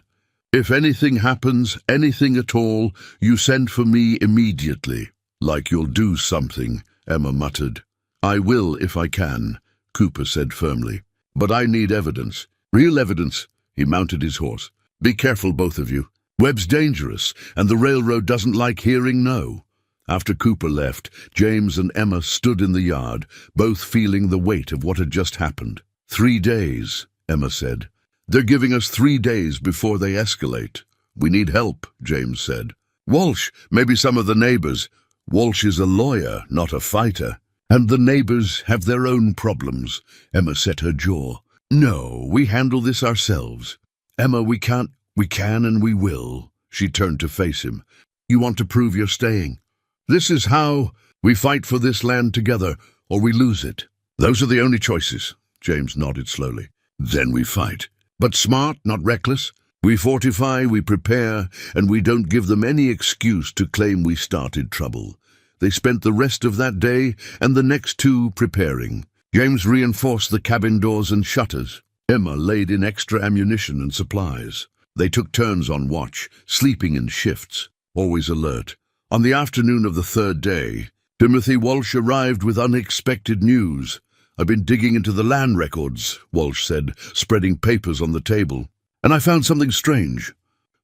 If anything happens, anything at all, you send for me immediately." "Like you'll do something," Emma muttered. "I will if I can," Cooper said firmly. "But I need evidence. Real evidence." He mounted his horse. "Be careful, both of you. Webb's dangerous, and the railroad doesn't like hearing no." After Cooper left, James and Emma stood in the yard, both feeling the weight of what had just happened. 3 days, Emma said. "They're giving us 3 days before they escalate." "We need help," James said. "Walsh, maybe some of the neighbors." "Walsh is a lawyer, not a fighter. And the neighbors have their own problems." Emma set her jaw. "No, we handle this ourselves. Emma, we can and we will." She turned to face him. "You want to prove you're staying? This is how we fight for this land together, or we lose it. Those are the only choices." James nodded slowly. "Then we fight. But smart, not reckless. We fortify, we prepare, and we don't give them any excuse to claim we started trouble." They spent the rest of that day and the next 2 preparing. James reinforced the cabin doors and shutters. Emma laid in extra ammunition and supplies. They took turns on watch, sleeping in shifts, always alert. On the afternoon of the 3rd day, Timothy Walsh arrived with unexpected news. "I've been digging into the land records," Walsh said, spreading papers on the table. "And I found something strange."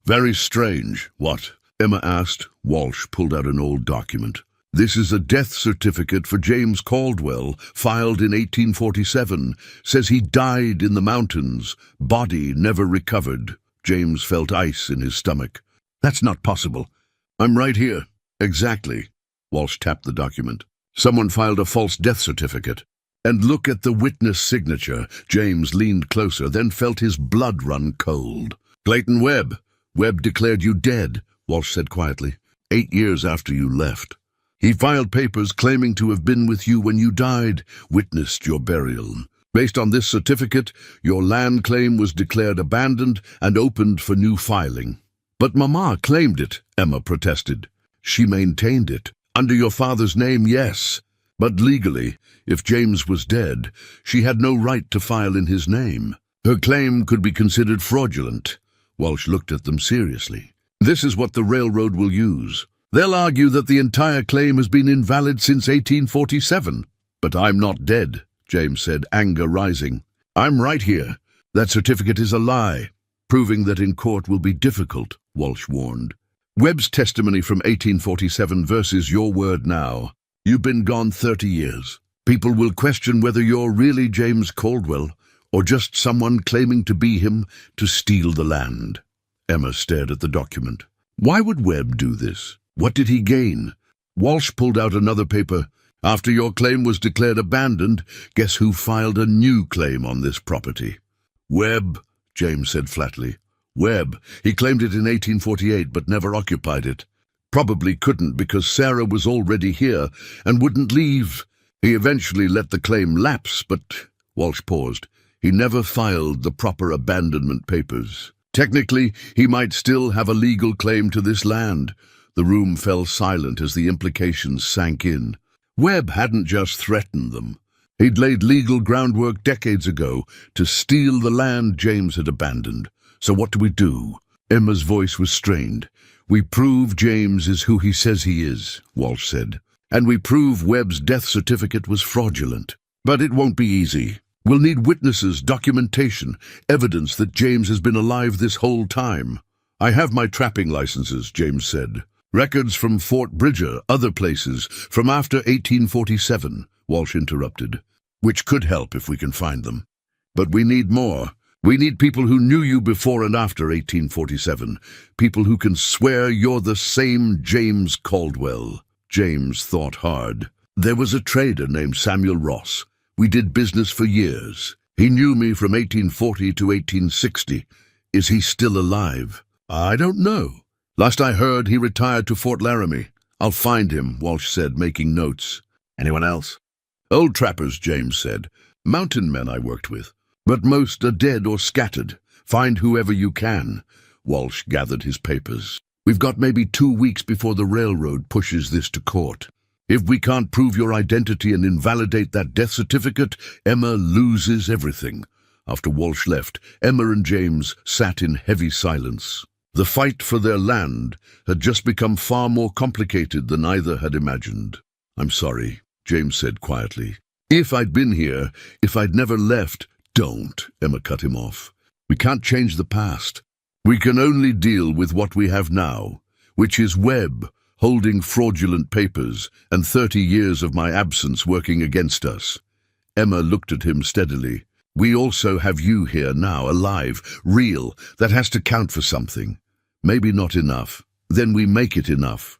"Very strange. What?" Emma asked. Walsh pulled out an old document. "This is a death certificate for James Caldwell, filed in 1847. Says he died in the mountains. Body never recovered." James felt ice in his stomach. "That's not possible." "I'm right here." "Exactly." Walsh tapped the document. "Someone filed a false death certificate." "And look at the witness signature." James leaned closer, then felt his blood run cold. "Clayton Webb. Webb declared you dead," Walsh said quietly. 8 years after you left. He filed papers claiming to have been with you when you died, witnessed your burial. Based on this certificate, your land claim was declared abandoned and opened for new filing. But Mama claimed it, Emma protested. She maintained it. Under your father's name, yes. But legally, if James was dead, she had no right to file in his name. Her claim could be considered fraudulent. Walsh looked at them seriously. This is what the railroad will use. They'll argue that the entire claim has been invalid since 1847. But I'm not dead, James said, anger rising. I'm right here. That certificate is a lie. Proving that in court will be difficult, Walsh warned. Webb's testimony from 1847 versus your word now. You've been gone 30 years. People will question whether you're really James Caldwell or just someone claiming to be him to steal the land. Emma stared at the document. Why would Webb do this? What did he gain? Walsh pulled out another paper. After your claim was declared abandoned, guess who filed a new claim on this property? Webb, James said flatly. Webb. He claimed it in 1848 but never occupied it. Probably couldn't because Sarah was already here and wouldn't leave. He eventually let the claim lapse, but, Walsh paused, he never filed the proper abandonment papers. Technically, he might still have a legal claim to this land. The room fell silent as the implications sank in. Webb hadn't just threatened them. He'd laid legal groundwork decades ago to steal the land James had abandoned. So what do we do? Emma's voice was strained. We prove James is who he says he is, Walsh said. And we prove Webb's death certificate was fraudulent. But it won't be easy. We'll need witnesses, documentation, evidence that James has been alive this whole time. I have my trapping licenses, James said. Records from Fort Bridger, other places, from after 1847, Walsh interrupted. Which could help if we can find them. But we need more. We need people who knew you before and after 1847. People who can swear you're the same James Caldwell. James thought hard. There was a trader named Samuel Ross. We did business for years. He knew me from 1840 to 1860. Is he still alive? I don't know. Last I heard, he retired to Fort Laramie. I'll find him, Walsh said, making notes. Anyone else? Old trappers, James said. Mountain men I worked with. But most are dead or scattered. Find whoever you can. Walsh gathered his papers. We've got maybe 2 weeks before the railroad pushes this to court. If we can't prove your identity and invalidate that death certificate, Emma loses everything. After Walsh left, Emma and James sat in heavy silence. The fight for their land had just become far more complicated than either had imagined. I'm sorry, James said quietly. If I'd been here, if I'd never left, Don't, Emma cut him off. We can't change the past. We can only deal with what we have now, which is Webb, holding fraudulent papers, and 30 years of my absence working against us. Emma looked at him steadily. We also have you here now, alive, real. That has to count for something. Maybe not enough. Then we make it enough.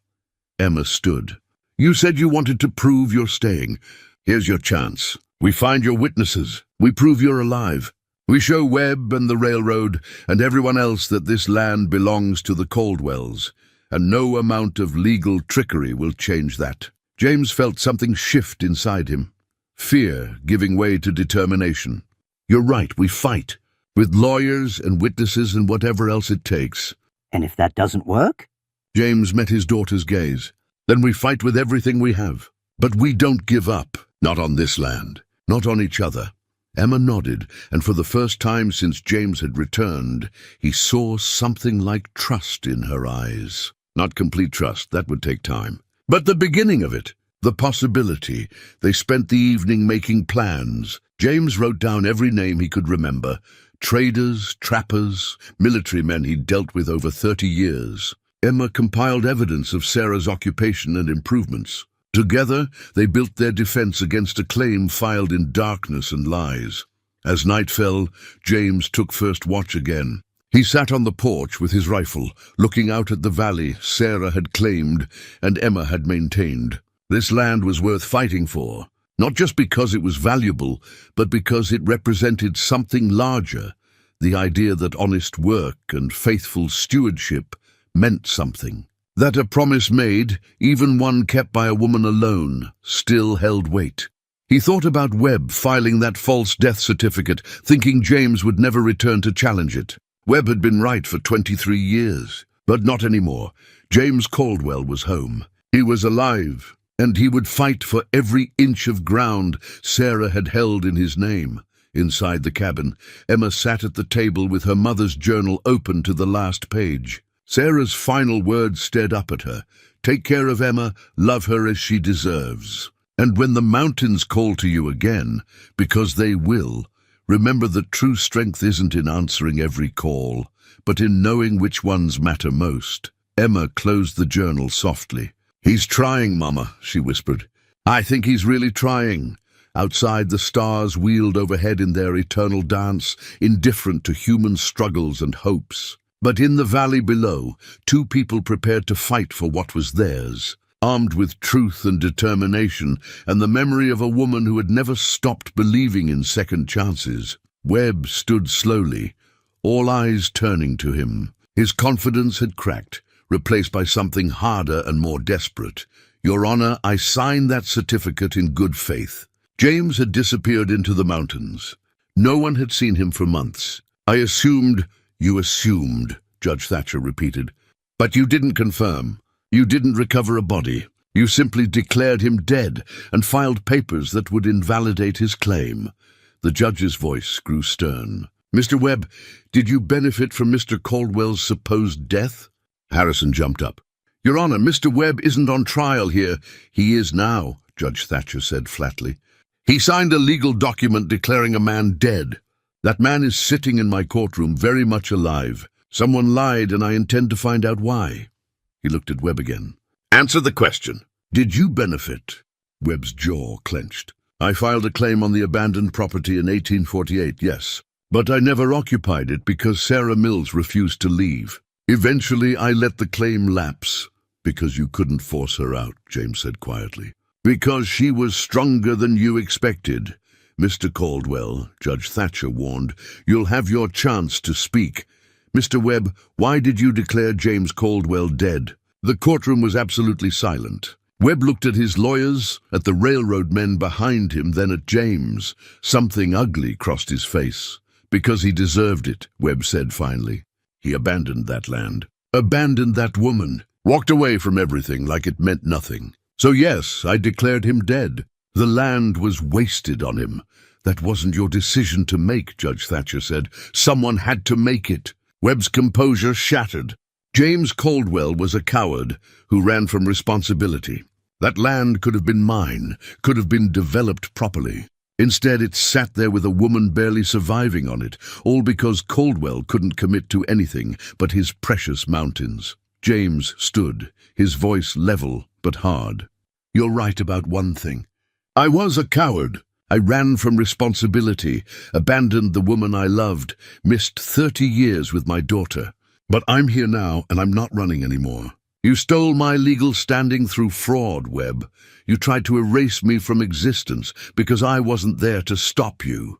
Emma stood. You said you wanted to prove you're staying. Here's your chance. We find your witnesses. We prove you're alive. We show Webb and the railroad and everyone else that this land belongs to the Caldwells, and no amount of legal trickery will change that. James felt something shift inside him. Fear giving way to determination. You're right, we fight. With lawyers and witnesses and whatever else it takes. And if that doesn't work? James met his daughter's gaze. Then we fight with everything we have. But we don't give up. Not on this land. Not on each other. Emma nodded, and for the first time since James had returned, he saw something like trust in her eyes. Not complete trust, that would take time. But the beginning of it, the possibility. They spent the evening making plans. James wrote down every name he could remember. Traders, trappers, military men he'd dealt with over 30 years. Emma compiled evidence of Sarah's occupation and improvements. Together, they built their defense against a claim filed in darkness and lies. As night fell, James took first watch again. He sat on the porch with his rifle, looking out at the valley Sarah had claimed and Emma had maintained. This land was worth fighting for, not just because it was valuable, but because it represented something larger, the idea that honest work and faithful stewardship meant something. That a promise made, even one kept by a woman alone, still held weight. He thought about Webb filing that false death certificate, thinking James would never return to challenge it. Webb had been right for 23 years, but not anymore. James Caldwell was home. He was alive, and he would fight for every inch of ground Sarah had held in his name. Inside the cabin, Emma sat at the table with her mother's journal open to the last page. Sarah's final words stared up at her. "Take care of Emma, love her as she deserves. And when the mountains call to you again, because they will, remember that true strength isn't in answering every call, but in knowing which ones matter most." Emma closed the journal softly. "He's trying, Mama," she whispered. "I think he's really trying." Outside, the stars wheeled overhead in their eternal dance, indifferent to human struggles and hopes. But in the valley below, two people prepared to fight for what was theirs, armed with truth and determination, and the memory of a woman who had never stopped believing in second chances. Webb stood slowly, all eyes turning to him. His confidence had cracked, replaced by something harder and more desperate. "Your Honor, I sign that certificate in good faith." James had disappeared into the mountains. No one had seen him for months. "I assumed—" "You assumed," Judge Thatcher repeated. "But you didn't confirm. You didn't recover a body. You simply declared him dead and filed papers that would invalidate his claim." The judge's voice grew stern. "Mr. Webb, did you benefit from Mr. Caldwell's supposed death?" Harrison jumped up. "Your Honor, Mr. Webb isn't on trial here." "He is now," Judge Thatcher said flatly. "He signed a legal document declaring a man dead. That man is sitting in my courtroom, very much alive. Someone lied, and I intend to find out why." He looked at Webb again. "Answer the question. Did you benefit?" Webb's jaw clenched. "I filed a claim on the abandoned property in 1848, yes. But I never occupied it because Sarah Mills refused to leave. Eventually, I let the claim lapse." "Because you couldn't force her out," James said quietly. "Because she was stronger than you expected. Mr. Caldwell," Judge Thatcher warned, "you'll have your chance to speak. Mr. Webb, why did you declare James Caldwell dead?" The courtroom was absolutely silent. Webb looked at his lawyers, at the railroad men behind him, then at James. Something ugly crossed his face. "Because he deserved it," Webb said finally. "He abandoned that land, abandoned that woman, walked away from everything like it meant nothing. So yes, I declared him dead. The land was wasted on him." "That wasn't your decision to make," Judge Thatcher said. "Someone had to make it." Webb's composure shattered. James Caldwell was a coward who ran from responsibility. That land could have been mine, could have been developed properly. Instead, it sat there with a woman barely surviving on it, all because Caldwell couldn't commit to anything but his precious mountains. James stood, his voice level but hard. "You're right about one thing. I was a coward. I ran from responsibility, abandoned the woman I loved, missed 30 years with my daughter. But I'm here now, and I'm not running anymore. You stole my legal standing through fraud, Webb. You tried to erase me from existence because I wasn't there to stop you."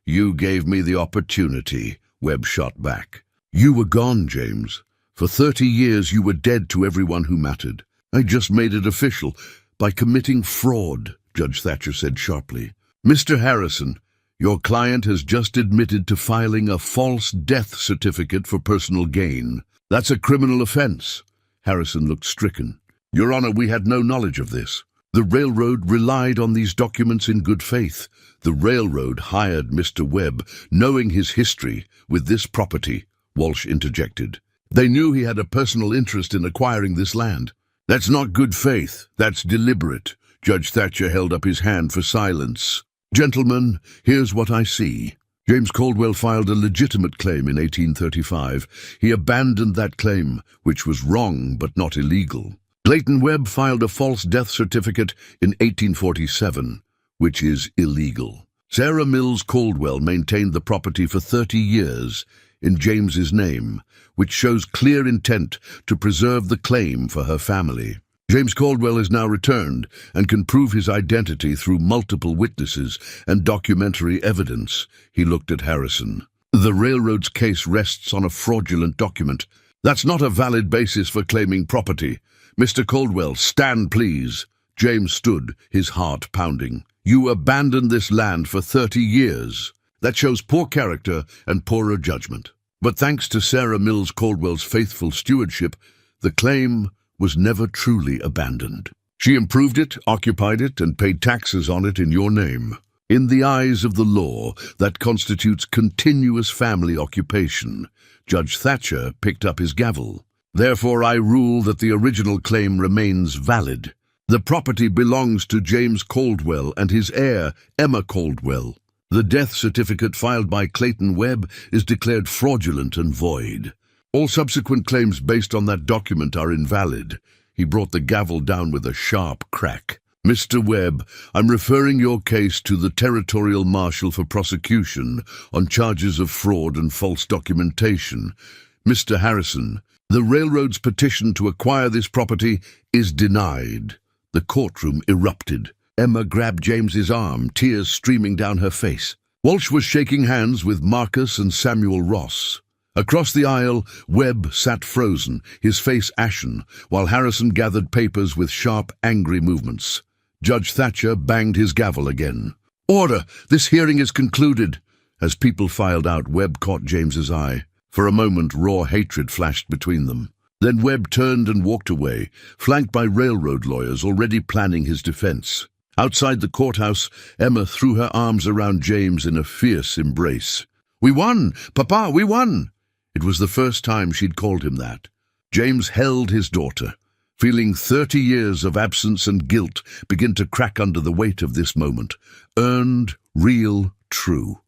"You gave me the opportunity," Webb shot back. "You were gone, James. For 30 years you were dead to everyone who mattered. I just made it official by committing fraud," Judge Thatcher said sharply. "Mr. Harrison, your client has just admitted to filing a false death certificate for personal gain. That's a criminal offense." Harrison looked stricken. "Your Honor, we had no knowledge of this. The railroad relied on these documents in good faith. The railroad hired Mr. Webb, knowing his history with this property," Walsh interjected. "They knew he had a personal interest in acquiring this land." "That's not good faith. That's deliberate." Judge Thatcher held up his hand for silence. "Gentlemen, here's what I see. James Caldwell filed a legitimate claim in 1835. He abandoned that claim, which was wrong but not illegal. Clayton Webb filed a false death certificate in 1847, which is illegal. Sarah Mills Caldwell maintained the property for 30 years in James's name, which shows clear intent to preserve the claim for her family. James Caldwell is now returned and can prove his identity through multiple witnesses and documentary evidence." He looked at Harrison. "The railroad's case rests on a fraudulent document. That's not a valid basis for claiming property. Mr. Caldwell, stand please." James stood, his heart pounding. You abandoned this land for 30 years. That shows poor character and poorer judgment. But thanks to Sarah Mills Caldwell's faithful stewardship, the claim was never truly abandoned. She improved it, occupied it, and paid taxes on it in your name. In the eyes of the law, that constitutes continuous family occupation. Judge Thatcher picked up his gavel. Therefore, I rule that the original claim remains valid. The property belongs to James Caldwell and his heir, Emma Caldwell. The death certificate filed by Clayton Webb is declared fraudulent and void. All subsequent claims based on that document are invalid. He brought the gavel down with a sharp crack. Mr. Webb, I'm referring your case to the Territorial Marshal for prosecution on charges of fraud and false documentation. Mr. Harrison, the railroad's petition to acquire this property is denied. The courtroom erupted. Emma grabbed James's arm, tears streaming down her face. Walsh was shaking hands with Marcus and Samuel Ross. Across the aisle, Webb sat frozen, his face ashen, while Harrison gathered papers with sharp, angry movements. Judge Thatcher banged his gavel again. Order! This hearing is concluded. As people filed out, Webb caught James's eye. For a moment, raw hatred flashed between them. Then Webb turned and walked away, flanked by railroad lawyers already planning his defense. Outside the courthouse, Emma threw her arms around James in a fierce embrace. We won! Papa, we won! It was the first time she'd called him that. James held his daughter, feeling 30 years of absence and guilt begin to crack under the weight of this moment. Earned, real, true.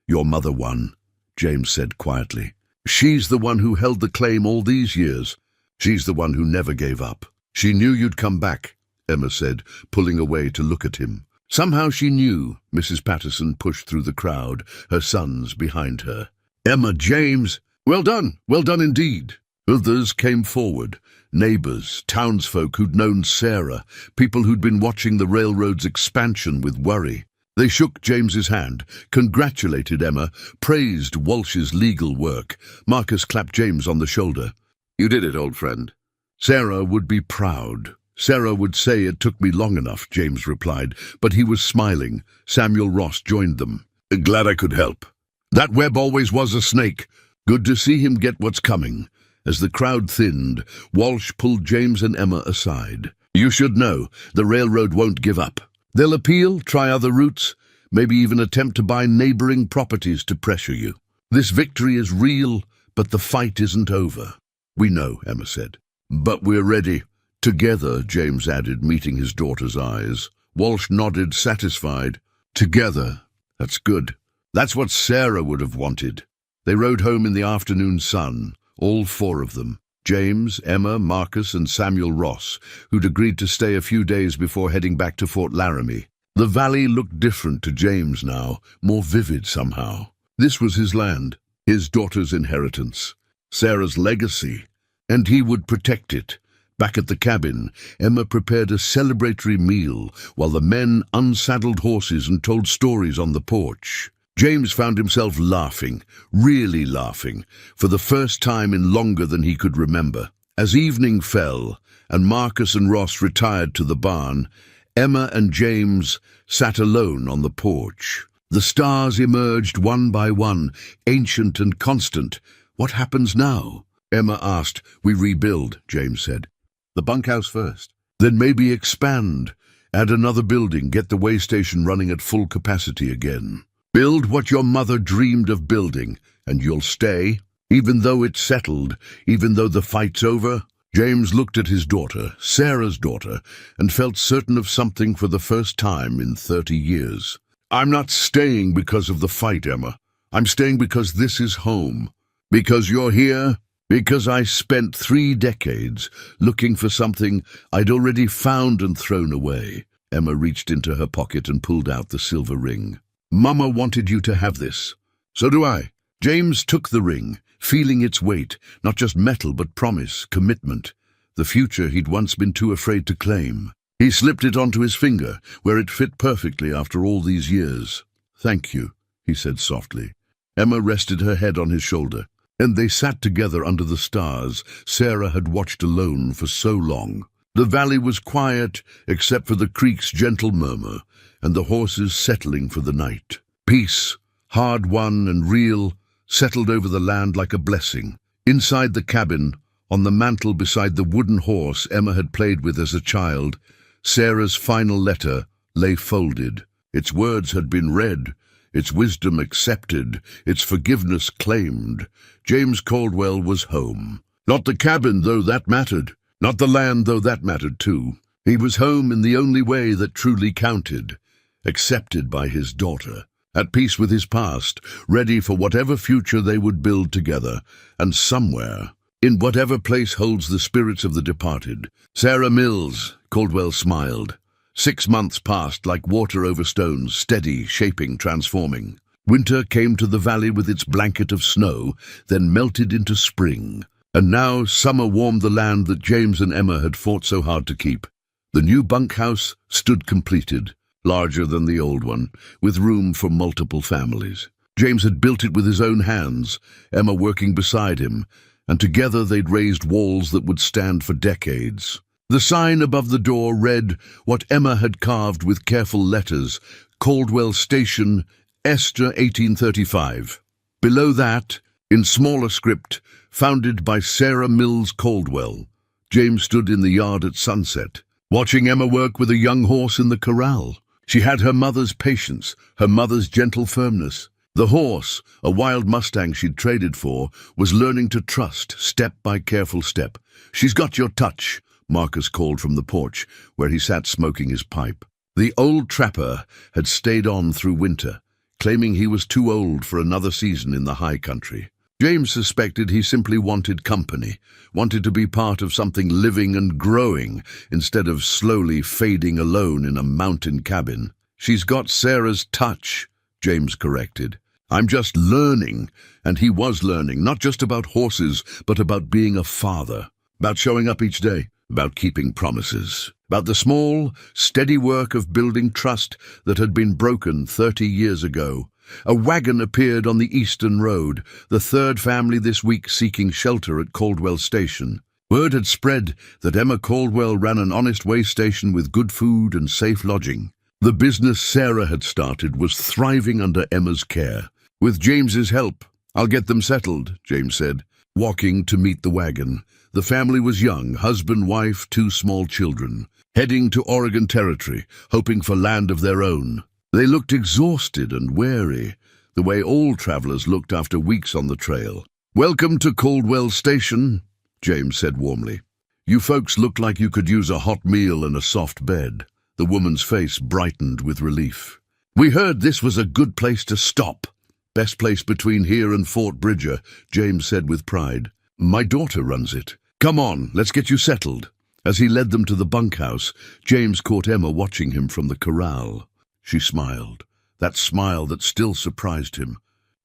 Your mother won, James said quietly. She's the one who held the claim all these years. She's the one who never gave up. She knew you'd come back, Emma said, pulling away to look at him. Somehow she knew. Mrs. Patterson pushed through the crowd, her sons behind her. Emma, James, well done indeed. Others came forward, neighbors, townsfolk who'd known Sarah, people who'd been watching the railroad's expansion with worry. They shook James's hand, congratulated Emma, praised Walsh's legal work. Marcus clapped James on the shoulder. You did it, old friend. Sarah would be proud. Sarah would say it took me long enough, James replied, but he was smiling. Samuel Ross joined them. Glad I could help. That Webb always was a snake. Good to see him get what's coming. As the crowd thinned, Walsh pulled James and Emma aside. You should know, the railroad won't give up. They'll appeal, try other routes, maybe even attempt to buy neighboring properties to pressure you. This victory is real, but the fight isn't over. We know, Emma said. But we're ready. Together, James added, meeting his daughter's eyes. Walsh nodded, satisfied. Together. That's good. That's what Sarah would have wanted. They rode home in the afternoon sun, all four of them. James, Emma, Marcus, and Samuel Ross, who'd agreed to stay a few days before heading back to Fort Laramie. The valley looked different to James now, more vivid somehow. This was his land, his daughter's inheritance, Sarah's legacy, and he would protect it. Back at the cabin, Emma prepared a celebratory meal while the men unsaddled horses and told stories on the porch. James found himself laughing, really laughing, for the first time in longer than he could remember. As evening fell and Marcus and Ross retired to the barn, Emma and James sat alone on the porch. The stars emerged one by one, ancient and constant. What happens now? Emma asked. We rebuild, James said. The bunkhouse first. Then maybe expand. Add another building, get the way station running at full capacity again. Build what your mother dreamed of building, and you'll stay, even though it's settled, even though the fight's over. James looked at his daughter, Sarah's daughter, and felt certain of something for the first time in 30 years. I'm not staying because of the fight, Emma. I'm staying because this is home. Because you're here. Because I spent 3 decades looking for something I'd already found and thrown away. Emma reached into her pocket and pulled out the silver ring. Mama wanted you to have this. So do I. James took the ring, feeling its weight, not just metal but promise, commitment, the future he'd once been too afraid to claim. He slipped it onto his finger, where it fit perfectly after all these years. Thank you, he said softly. Emma rested her head on his shoulder, and they sat together under the stars Sarah had watched alone for so long. The valley was quiet, except for the creek's gentle murmur and the horses settling for the night. Peace, hard-won and real, settled over the land like a blessing. Inside the cabin, on the mantel beside the wooden horse Emma had played with as a child, Sarah's final letter lay folded. Its words had been read, its wisdom accepted, its forgiveness claimed. James Caldwell was home. Not the cabin, though that mattered. Not the land, though that mattered too. He was home in the only way that truly counted. Accepted by his daughter. At peace with his past, ready for whatever future they would build together. And somewhere, in whatever place holds the spirits of the departed. Sarah Mills, Caldwell smiled. 6 months passed like water over stones, steady, shaping, transforming. Winter came to the valley with its blanket of snow, then melted into spring. And now summer warmed the land that James and Emma had fought so hard to keep. The new bunkhouse stood completed, larger than the old one, with room for multiple families. James had built it with his own hands, Emma working beside him, and together they'd raised walls that would stand for decades. The sign above the door read what Emma had carved with careful letters, Caldwell Station, Esther 1835. Below that, in smaller script, founded by Sarah Mills Caldwell, James stood in the yard at sunset, watching Emma work with a young horse in the corral. She had her mother's patience, her mother's gentle firmness. The horse, a wild Mustang she'd traded for, was learning to trust, step by careful step. "She's got your touch," Marcus called from the porch, where he sat smoking his pipe. The old trapper had stayed on through winter, claiming he was too old for another season in the high country. James suspected he simply wanted company, wanted to be part of something living and growing, instead of slowly fading alone in a mountain cabin. "She's got Sarah's touch," James corrected. "I'm just learning," and he was learning, not just about horses, but about being a father, about showing up each day, about keeping promises, about the small, steady work of building trust that had been broken 30 years ago. A wagon appeared on the eastern road, the third family this week seeking shelter at Caldwell Station. Word had spread that Emma Caldwell ran an honest way station with good food and safe lodging. The business Sarah had started was thriving under Emma's care. "With James's help, I'll get them settled," James said, walking to meet the wagon. The family was young, husband, wife, 2 small children, heading to Oregon Territory, hoping for land of their own. They looked exhausted and weary, the way all travelers looked after weeks on the trail. "Welcome to Caldwell Station," James said warmly. "You folks look like you could use a hot meal and a soft bed." The woman's face brightened with relief. "We heard this was a good place to stop. Best place between here and Fort Bridger," James said with pride. "My daughter runs it. Come on, let's get you settled." As he led them to the bunkhouse, James caught Emma watching him from the corral. She smiled, that smile that still surprised him,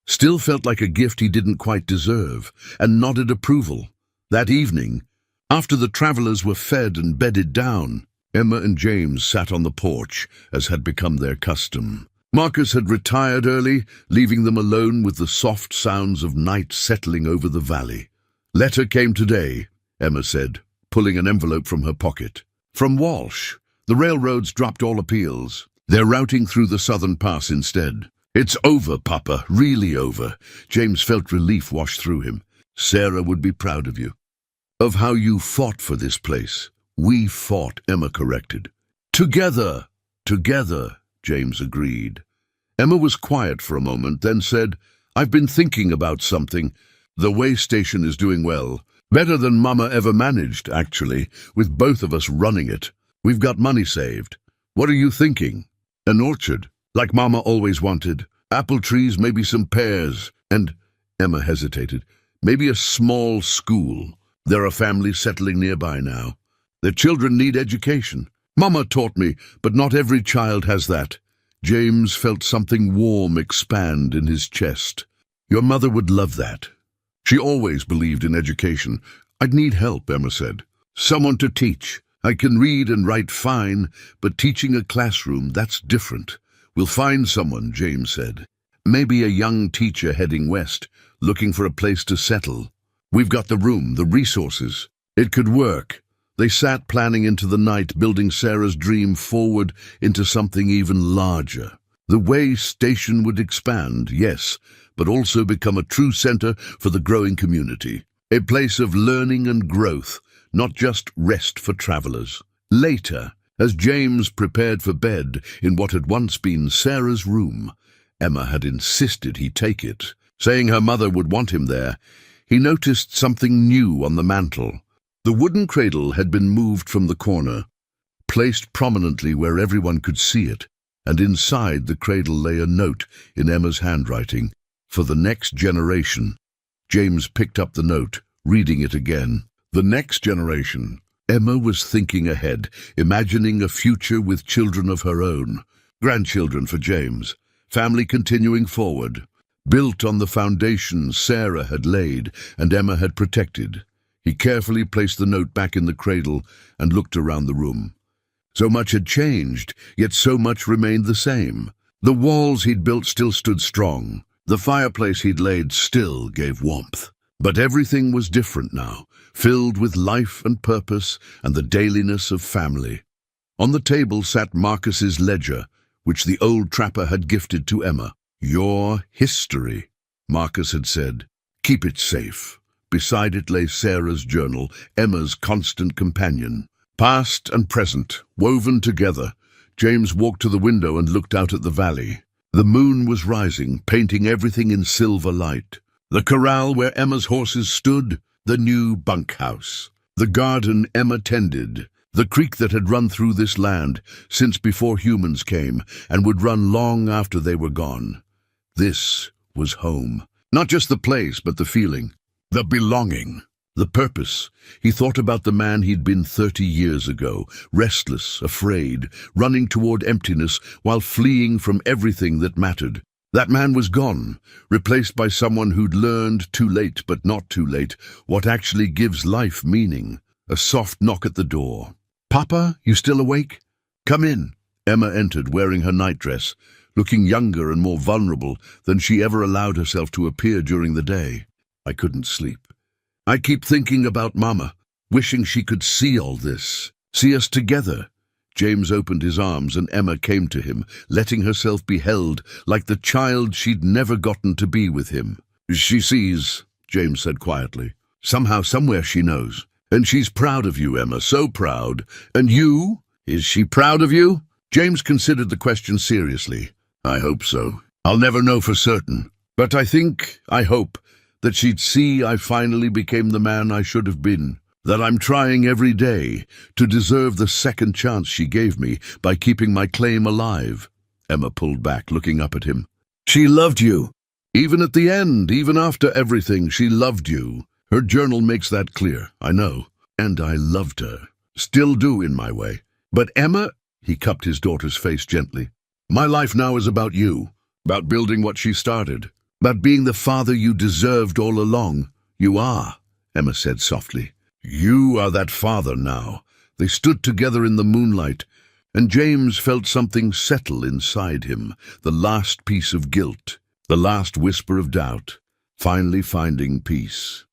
still felt like a gift he didn't quite deserve, and nodded approval. That evening, after the travelers were fed and bedded down, Emma and James sat on the porch, as had become their custom. Marcus had retired early, leaving them alone with the soft sounds of night settling over the valley. "Letter came today," Emma said, pulling an envelope from her pocket. "From Walsh. The railroads dropped all appeals. They're routing through the southern pass instead." "It's over, Papa, really over." James felt relief wash through him. "Sarah would be proud of you. Of how you fought for this place." "We fought," Emma corrected. "Together." "Together," James agreed. Emma was quiet for a moment, then said, "I've been thinking about something. The way station is doing well. Better than Mama ever managed, actually, with both of us running it. We've got money saved. What are you thinking?" "An orchard, like Mama always wanted. Apple trees, maybe some pears, and," Emma hesitated, "maybe a small school. There are families settling nearby now. Their children need education. Mama taught me, but not every child has that." James felt something warm expand in his chest. "Your mother would love that. She always believed in education." "I'd need help," Emma said. "Someone to teach. I can read and write fine, but teaching a classroom, that's different." "We'll find someone," James said. "Maybe a young teacher heading west, looking for a place to settle. We've got the room, the resources. It could work." They sat planning into the night, building Sarah's dream forward into something even larger. The way station would expand, yes, but also become a true center for the growing community. A place of learning and growth, not just rest for travelers. Later, as James prepared for bed in what had once been Sarah's room, Emma had insisted he take it, saying her mother would want him there. He noticed something new on the mantel. The wooden cradle had been moved from the corner, placed prominently where everyone could see it, and inside the cradle lay a note in Emma's handwriting. For the next generation. James picked up the note, reading it again. The next generation. Emma was thinking ahead, imagining a future with children of her own. Grandchildren for James. Family continuing forward. Built on the foundation Sarah had laid and Emma had protected. He carefully placed the note back in the cradle and looked around the room. So much had changed, yet so much remained the same. The walls he'd built still stood strong. The fireplace he'd laid still gave warmth. But everything was different now, filled with life and purpose and the dailiness of family. On the table sat Marcus's ledger, which the old trapper had gifted to Emma. "Your history," Marcus had said. "Keep it safe." Beside it lay Sarah's journal, Emma's constant companion. Past and present, woven together, James walked to the window and looked out at the valley. The moon was rising, painting everything in silver light. The corral where Emma's horses stood, the new bunkhouse. The garden Emma tended, the creek that had run through this land since before humans came and would run long after they were gone. This was home. Not just the place, but the feeling. The belonging, the purpose. He thought about the man he'd been 30 years ago, restless, afraid, running toward emptiness while fleeing from everything that mattered. That man was gone, replaced by someone who'd learned too late but not too late what actually gives life meaning. A soft knock at the door. "Papa, you still awake?" "Come in." Emma entered, wearing her nightdress, looking younger and more vulnerable than she ever allowed herself to appear during the day. "I couldn't sleep. I keep thinking about Mama, wishing she could see all this, see us together." James opened his arms and Emma came to him, letting herself be held like the child she'd never gotten to be with him. "She sees," James said quietly. "Somehow, somewhere she knows. And she's proud of you, Emma, so proud. And you? Is she proud of you?" James considered the question seriously. "I hope so. I'll never know for certain. But I hope, that she'd see I finally became the man I should have been. That I'm trying every day to deserve the second chance she gave me by keeping my claim alive." Emma pulled back, looking up at him. "She loved you. Even at the end, even after everything, she loved you. Her journal makes that clear, I know. And I loved her. Still do in my way. But Emma," he cupped his daughter's face gently, "my life now is about you, about building what she started, about being the father you deserved all along." "You are," Emma said softly. "You are that father now." They stood together in the moonlight, and James felt something settle inside him, the last piece of guilt, the last whisper of doubt, finally finding peace.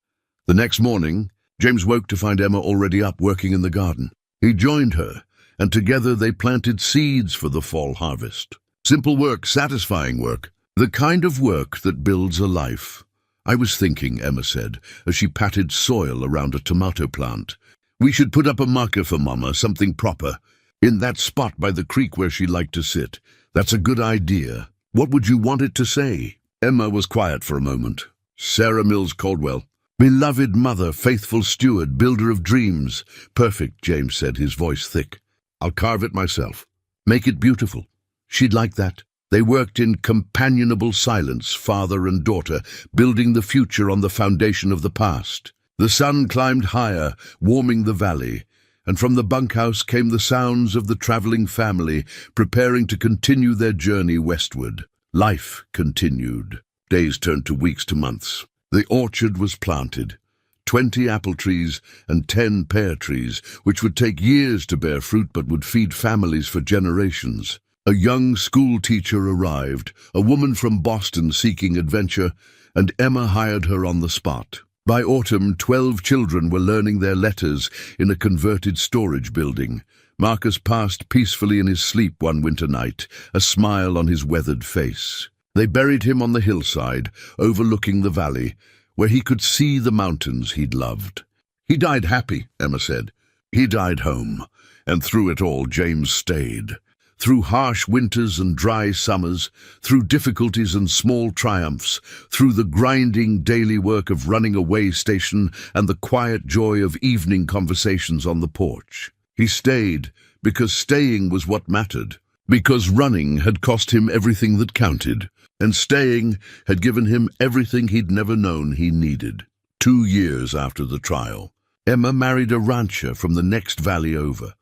The next morning, James woke to find Emma already up working in the garden. He joined her, and together they planted seeds for the fall harvest. Simple work, satisfying work, the kind of work that builds a life. "I was thinking," Emma said, as she patted soil around a tomato plant, "we should put up a marker for Mama, something proper, in that spot by the creek where she liked to sit. That's a good idea. What would you want it to say?" Emma was quiet for a moment. "Sarah Mills Caldwell. Beloved mother, faithful steward, builder of dreams." "Perfect," James said, his voice thick. "I'll carve it myself. Make it beautiful." She'd like that. They worked in companionable silence, father and daughter, building the future on the foundation of the past. The sun climbed higher, warming the valley, and from the bunkhouse came the sounds of the traveling family preparing to continue their journey westward. Life continued. Days turned to weeks to months. The orchard was planted. 20 apple trees and 10 pear trees, which would take years to bear fruit but would feed families for generations. A young school teacher arrived, a woman from Boston seeking adventure, and Emma hired her on the spot. By autumn, 12 children were learning their letters in a converted storage building. Marcus passed peacefully in his sleep one winter night, a smile on his weathered face. They buried him on the hillside, overlooking the valley, where he could see the mountains he'd loved. He died happy, Emma said. He died home, and through it all James stayed. Through harsh winters and dry summers, through difficulties and small triumphs, through the grinding daily work of running a way station and the quiet joy of evening conversations on the porch. He stayed because staying was what mattered, because running had cost him everything that counted, and staying had given him everything he'd never known he needed. 2 years after the trial, Emma married a rancher from the next valley over,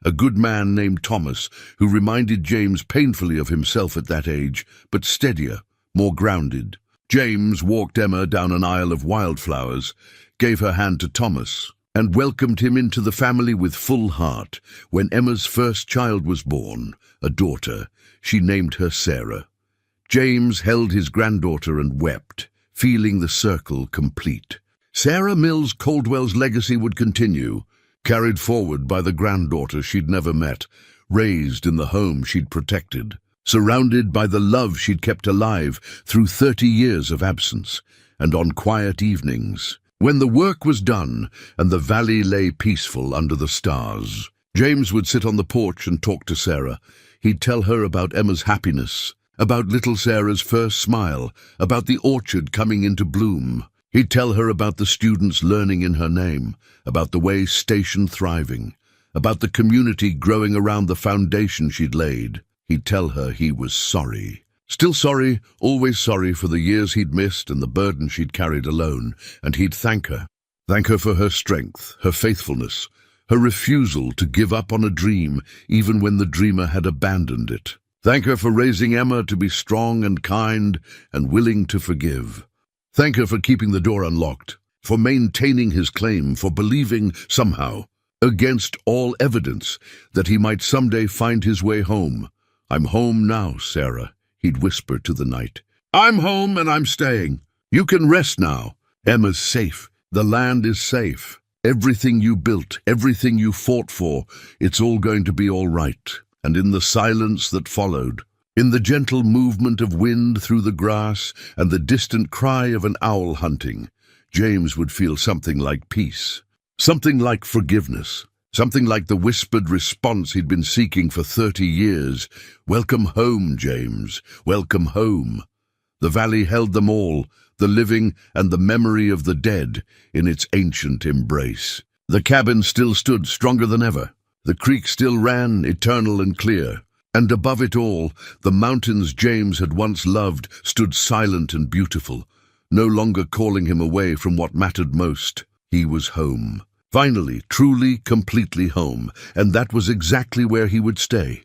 a good man named Thomas, who reminded James painfully of himself at that age, but steadier, more grounded. James walked Emma down an aisle of wildflowers, gave her hand to Thomas, and welcomed him into the family with full heart. When Emma's first child was born, a daughter, she named her Sarah. James held his granddaughter and wept, feeling the circle complete. Sarah Mills Caldwell's legacy would continue, carried forward by the granddaughter she'd never met, raised in the home she'd protected, surrounded by the love she'd kept alive through 30 years of absence, and on quiet evenings, when the work was done and the valley lay peaceful under the stars. James would sit on the porch and talk to Sarah. He'd tell her about Emma's happiness, about little Sarah's first smile, about the orchard coming into bloom. He'd tell her about the students learning in her name, about the way station thriving, about the community growing around the foundation she'd laid. He'd tell her he was sorry. Still sorry, always sorry for the years he'd missed and the burden she'd carried alone, and he'd thank her. Thank her for her strength, her faithfulness, her refusal to give up on a dream even when the dreamer had abandoned it. Thank her for raising Emma to be strong and kind and willing to forgive. Thank her for keeping the door unlocked, for maintaining his claim, for believing somehow, against all evidence, that he might someday find his way home. "I'm home now, Sarah," he'd whisper to the night. "I'm home and I'm staying. You can rest now. Emma's safe. The land is safe. Everything you built, everything you fought for, it's all going to be all right." And in the silence that followed, in the gentle movement of wind through the grass and the distant cry of an owl hunting, James would feel something like peace, something like forgiveness, something like the whispered response he'd been seeking for 30 years. "Welcome home, James. Welcome home." The valley held them all, the living and the memory of the dead, in its ancient embrace. The cabin still stood stronger than ever. The creek still ran, eternal and clear. And above it all, the mountains James had once loved stood silent and beautiful, no longer calling him away from what mattered most. He was home. Finally, truly, completely home, and that was exactly where he would stay.